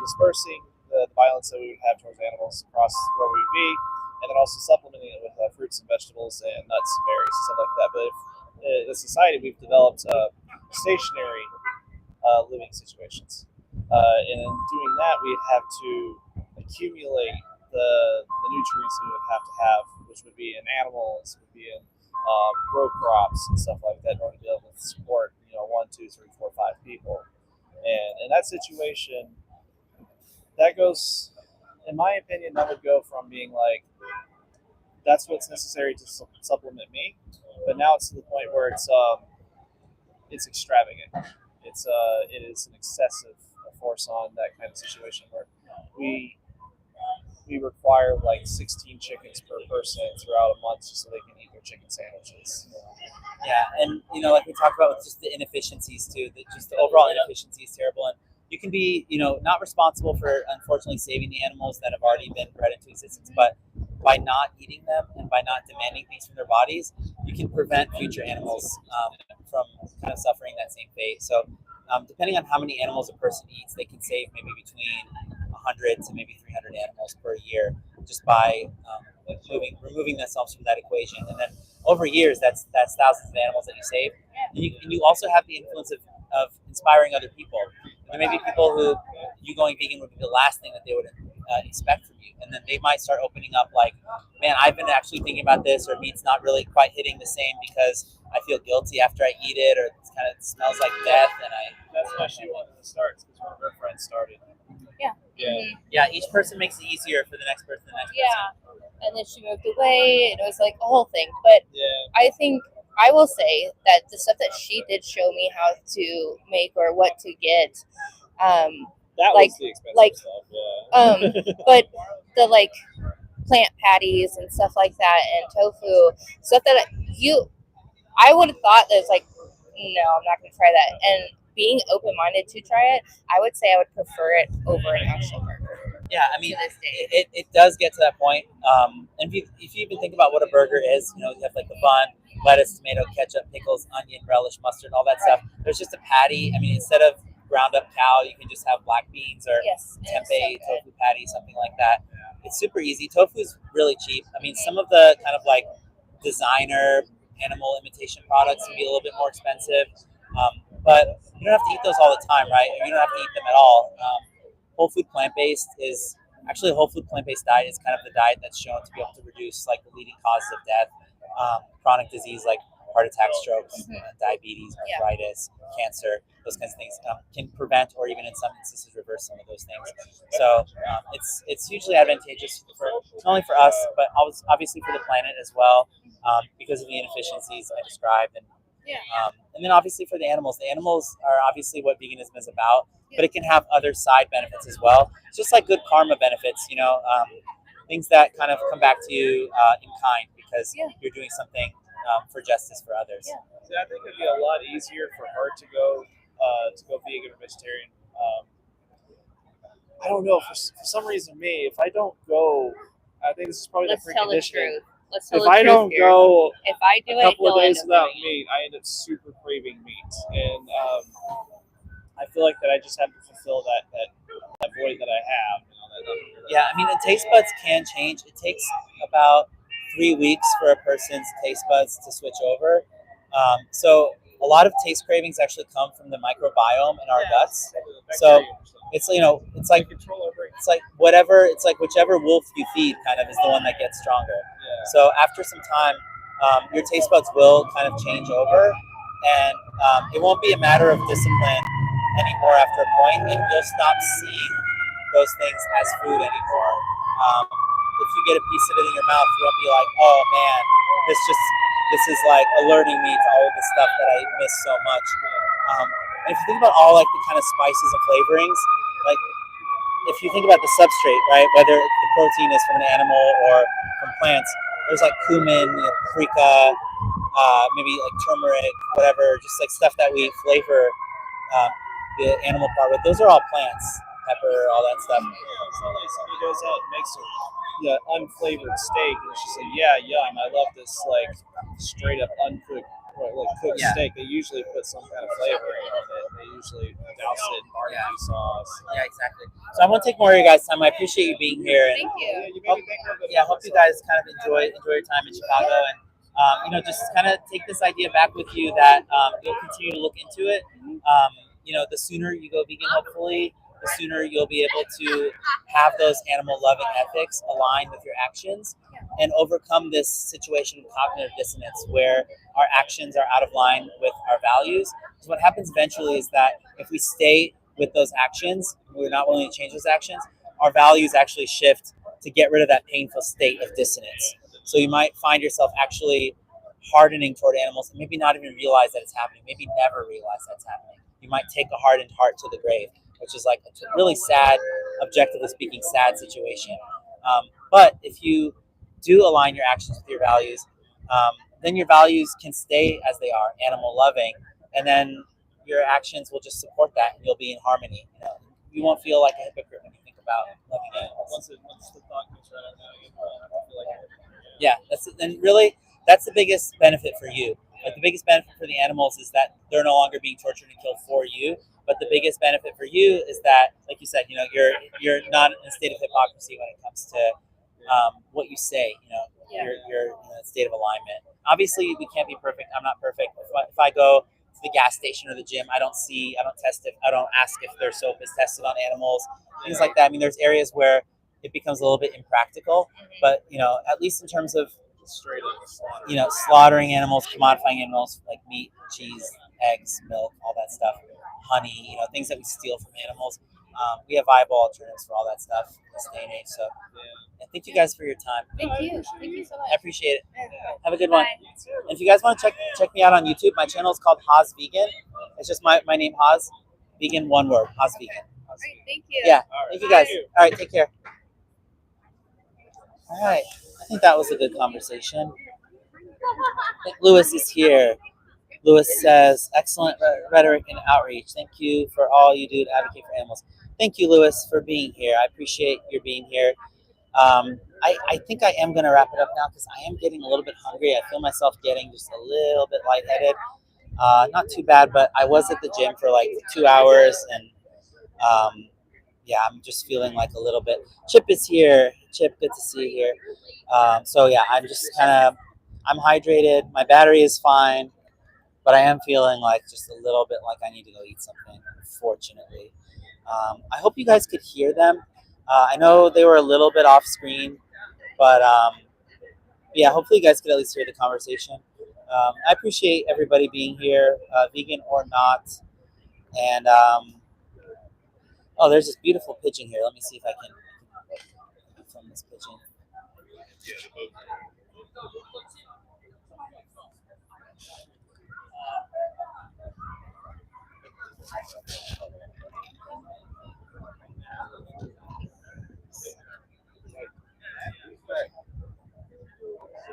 dispersing the violence that we would have towards animals across where we would be, and then also supplementing it with fruits and vegetables and nuts and berries and stuff like that. But if, as a society, we've developed stationary living situations. And in doing that, we'd have to accumulate the nutrients that we would have, which would be in animals, would be in row crops and stuff like that, in order to be able to support 1, 2, 3, 4, 5 people. And in that situation, that goes, in my opinion, that would go from being like, that's what's necessary to supplement me, but now it's to the point where it's extravagant. It is an excessive force on that kind of situation where we require like 16 chickens per person throughout a month just so they can eat their chicken sandwiches. Yeah, and like we talked about with just the inefficiencies too, just the overall inefficiency is terrible, and you can be not responsible for unfortunately saving the animals that have already been bred into existence, but by not eating them and by not demanding things from their bodies, you can prevent future animals from kind of suffering that same fate. So depending on how many animals a person eats, they can save maybe between 100 to maybe 300 animals per year just by removing themselves from that equation. And then over years, that's thousands of animals that you save. And you also have the influence of inspiring other people. There may be people who you going vegan would be the last thing that they would expect from you. And then they might start opening up like, man, I've been actually thinking about this, or meat's not really quite hitting the same because I feel guilty after I eat it, or it kind of smells like death. And that's why she wanted to start, because one of her friends started. Yeah. Yeah. Mm-hmm. Yeah, each person makes it easier for the next person. And then she moved away, and it was like a whole thing. But I think I will say that the stuff that she did show me how to make or what to get, that like, was the expensive stuff. but the like plant patties and stuff like that, and tofu, stuff that I would have thought that it's like, no, I'm not going to try that. And being open-minded to try it, I would say I would prefer it over an actual burger. Yeah, I mean, To this day. it does get to that point. And if you even think about what a burger is, you have like the bun, lettuce, tomato, ketchup, pickles, onion, relish, mustard, all that stuff. There's just a patty. I mean, instead of ground up cow, you can just have black beans or Yes, it is tempeh so good. tofu patty, something like that. It's super easy. Tofu is really cheap. I mean, some of the kind of like designer animal imitation products can be a little bit more expensive, but you don't have to eat those all the time, right? You don't have to eat them at all. Whole food plant-based is actually a whole food plant-based diet is kind of the diet that's shown to be able to reduce like the leading causes of death, chronic disease like heart attack, strokes, diabetes, arthritis, cancer, those kinds of things can prevent or even in some instances reverse some of those things. So it's hugely advantageous for not only for us but obviously for the planet as well, because of the inefficiencies I described, and then obviously for the animals. The animals are obviously what veganism is about, but it can have other side benefits as well. It's just like good karma benefits, things that kind of come back to you in kind because you're doing something for justice for others. See, I think it'd be a lot easier for her to go vegan or vegetarian. I don't know, for some reason, if I don't go, I think this is probably Let's the tell the preconditioning. truth. Let's tell If the I truth don't here. go If I do a couple it, of you'll days end up without doing meat, I end up super craving meat, and I feel like that I just have to fulfill that void that I have. Yeah, I mean, the taste buds can change. It takes about 3 weeks for a person's taste buds to switch over. So a lot of taste cravings actually come from the microbiome in our guts. So it's it's like whichever wolf you feed kind of is the one that gets stronger. So after some time, your taste buds will kind of change over, and it won't be a matter of discipline anymore after a point, and you'll stop seeing those things as food anymore. If you get a piece of it in your mouth, you won't be like, oh man, this is like alerting me to all of the stuff that I miss so much. And if you think about all like the kind of spices and flavorings, like if you think about the substrate, right, whether the protein is from an animal or from plants, there's like cumin, paprika, maybe like turmeric, whatever, just like stuff that we flavor the animal part with. Those are all plants, pepper, all that stuff. It's not like somebody goes out and makes a unflavored steak, and it's just like, yum, I love this like straight up uncooked or like cooked steak. They usually put some kind of flavor in it. They usually douse it in barbecue sauce. Yeah, exactly. So I won't take more of your guys' time. I appreciate you being here. And Thank you. hope you guys kind of enjoy your time in Chicago, and just kind of take this idea back with you that you'll continue to look into it. The sooner you go vegan, hopefully, the sooner you'll be able to have those animal-loving ethics align with your actions and overcome this situation of cognitive dissonance where our actions are out of line with our values. So what happens eventually is that if we stay with those actions, we're not willing to change those actions, our values actually shift to get rid of that painful state of dissonance. So you might find yourself actually hardening toward animals and maybe not even realize that it's happening, maybe never realize that's happening. You might take a hardened heart to the grave, which is like a really sad, objectively speaking, sad situation. But if you do align your actions with your values, then your values can stay as they are, animal loving, and then your actions will just support that, and you'll be in harmony. You won't feel like a hypocrite when you think about loving animals. Once the thought comes right out, you feel like that's the biggest benefit for you. Like the biggest benefit for the animals is that they're no longer being tortured and killed for you. But the biggest benefit for you is that, like you said, you're not in a state of hypocrisy when it comes to what you say. You're in a state of alignment. Obviously, we can't be perfect. I'm not perfect. If I go to the gas station or the gym, I don't ask if their soap is tested on animals, things like that. I mean, there's areas where it becomes a little bit impractical, but at least in terms of straight up slaughtering animals, commodifying animals like meat, cheese, eggs, milk, all that stuff, honey, things that we steal from animals. We have viable alternatives for all that stuff in this day and age. So thank you guys for your time. Thank you so much. I appreciate it. Have a good one. And if you guys want to check me out on YouTube, my channel is called Haas Vegan. It's just my name, Haas Vegan, one word, Haas Vegan. All right, thank you. Yeah, thank you guys. All right, take care. All right, I think that was a good conversation. I think Lewis is here. Lewis says, excellent rhetoric and outreach. Thank you for all you do to advocate for animals. Thank you, Lewis, for being here. I appreciate your being here. I think I am going to wrap it up now because I am getting a little bit hungry. I feel myself getting just a little bit lightheaded. Not too bad, but I was at the gym for like 2 hours, and yeah, I'm just feeling like a little bit. Chip is here. Chip, good to see you here. So yeah, I'm just I'm hydrated. My battery is fine, but I am feeling like just a little bit like I need to go eat something, unfortunately. I hope you guys could hear them. I know they were a little bit off screen, but yeah, hopefully you guys could at least hear the conversation. I appreciate everybody being here, vegan or not. And oh, there's this beautiful pigeon here. Let me see if I can film this pigeon.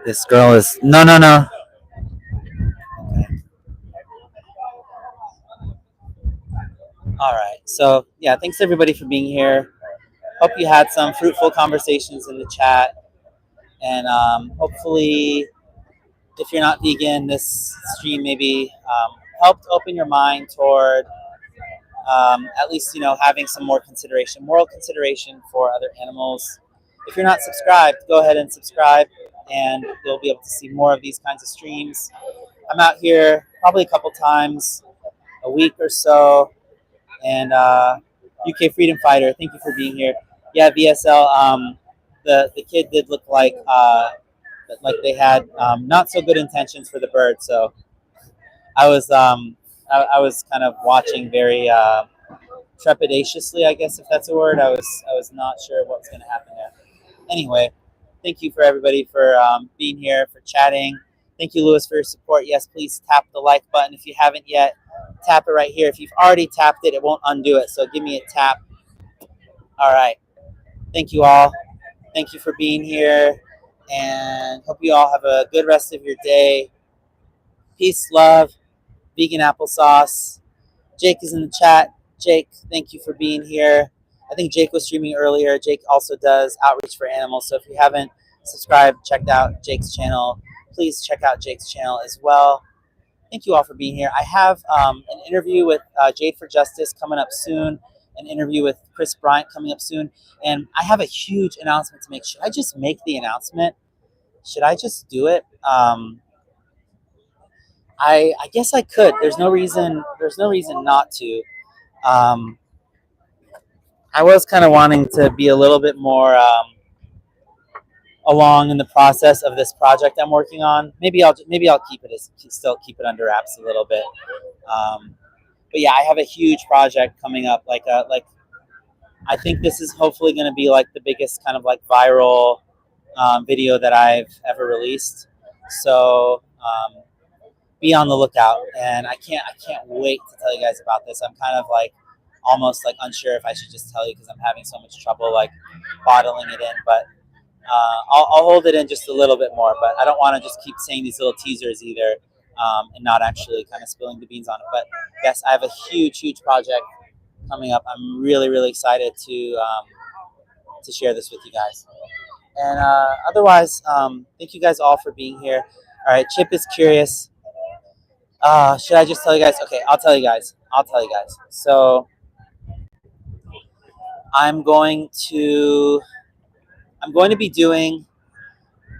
This girl is no. Okay. All right. So yeah, thanks everybody for being here. Hope you had some fruitful conversations in the chat, and hopefully, if you're not vegan, this stream maybe helped open your mind toward at least having some more consideration, moral consideration for other animals. If you're not subscribed, go ahead and subscribe, and you'll be able to see more of these kinds of streams. I'm out here probably a couple times a week or so, and UK Freedom Fighter, thank you for being here. Yeah, VSL, the kid did look like they had not so good intentions for the bird, so I was kind of watching very trepidatiously, I guess, if that's a word. I was not sure what was going to happen there. Anyway, thank you for everybody for being here, for chatting. Thank you, Lewis, for your support. Yes, please tap the like button if you haven't yet. Tap it right here. If you've already tapped it, it won't undo it. So give me a tap. All right. Thank you all. Thank you for being here, and hope you all have a good rest of your day. Peace, love, vegan applesauce. Jake is in the chat. Jake, thank you for being here. I think Jake was streaming earlier. Jake also does outreach for animals. So if you haven't subscribed, checked out Jake's channel, please check out Jake's channel as well. Thank you all for being here. I have an interview with Jade for Justice coming up soon, an interview with Chris Bryant coming up soon, and I have a huge announcement to make. Should I just make the announcement? Should I just do it? I guess I could. There's no reason not to. I was kind of wanting to be a little bit more along in the process of this project I'm working on. Maybe I'll still keep it under wraps a little bit. But yeah, I have a huge project coming up. I think this is hopefully going to be like the biggest kind of like viral video that I've ever released. So be on the lookout, and I can't wait to tell you guys about this. I'm kind of like almost like unsure if I should just tell you because I'm having so much trouble like bottling it in, but I'll hold it in just a little bit more. But I don't want to just keep saying these little teasers either and not actually kind of spilling the beans on it. But yes, I have a huge project coming up. I'm really excited to share this with you guys. And otherwise, thank you guys all for being here. All right, Chip is curious. Should I just tell you guys? Okay, I'll tell you guys. So I'm going to be doing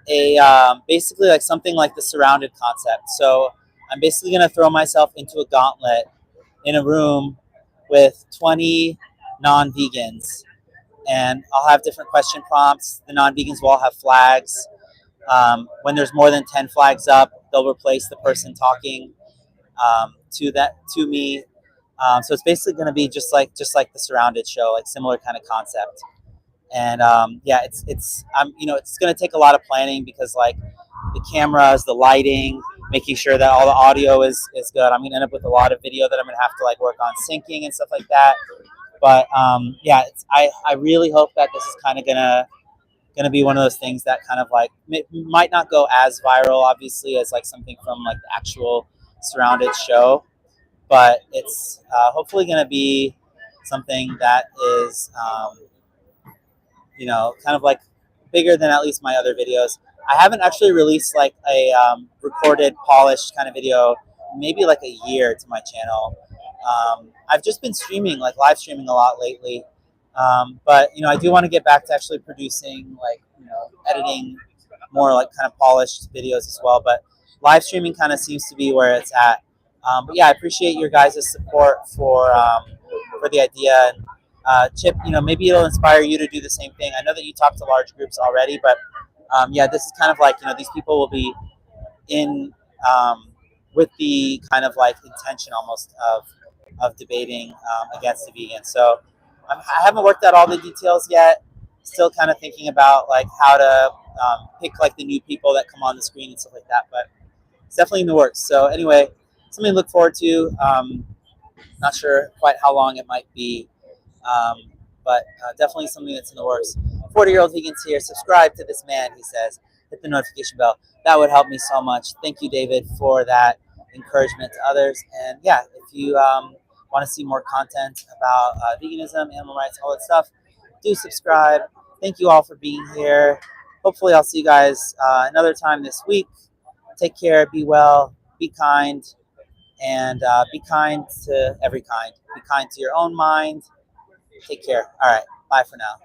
a basically like something like the surrounded concept. So I'm basically going to throw myself into a gauntlet in a room with 20 non-vegans, and I'll have different question prompts. The non-vegans will all have flags. When there's more than 10 flags up, they'll replace the person talking to me. So it's basically going to be just like the surrounded show, like similar kind of concept. And yeah, it's going to take a lot of planning because like the cameras, the lighting, making sure that all the audio is good. I'm going to end up with a lot of video that I'm going to have to like work on syncing and stuff like that. But yeah, I really hope that this is kind of gonna be one of those things that kind of like might not go as viral, obviously, as like something from like the actual surrounded show, but it's hopefully going to be something that is, kind of like bigger than at least my other videos. I haven't actually released like a recorded, polished kind of video, maybe like a year to my channel. I've just been streaming, like live streaming a lot lately. But I do want to get back to actually producing, like, editing more like kind of polished videos as well. But live streaming kind of seems to be where it's at. But yeah, I appreciate your guys' support for the idea. And Chip, maybe it'll inspire you to do the same thing. I know that you talk to large groups already, but yeah, this is kind of like, these people will be in with the kind of like intention almost of debating against the vegan. So I haven't worked out all the details yet. Still kind of thinking about like how to pick like the new people that come on the screen and stuff like that. But it's definitely in the works. So anyway, something to look forward to. Not sure quite how long it might be, but definitely something that's in the works. 40-year-old vegans here. Subscribe to this man, he says. Hit the notification bell. That would help me so much. Thank you, David, for that encouragement to others. And yeah, if you want to see more content about veganism, animal rights, all that stuff, do subscribe. Thank you all for being here. Hopefully I'll see you guys another time this week. Take care, be well, be kind, and be kind to every kind. Be kind to your own mind. Take care. All right, bye for now.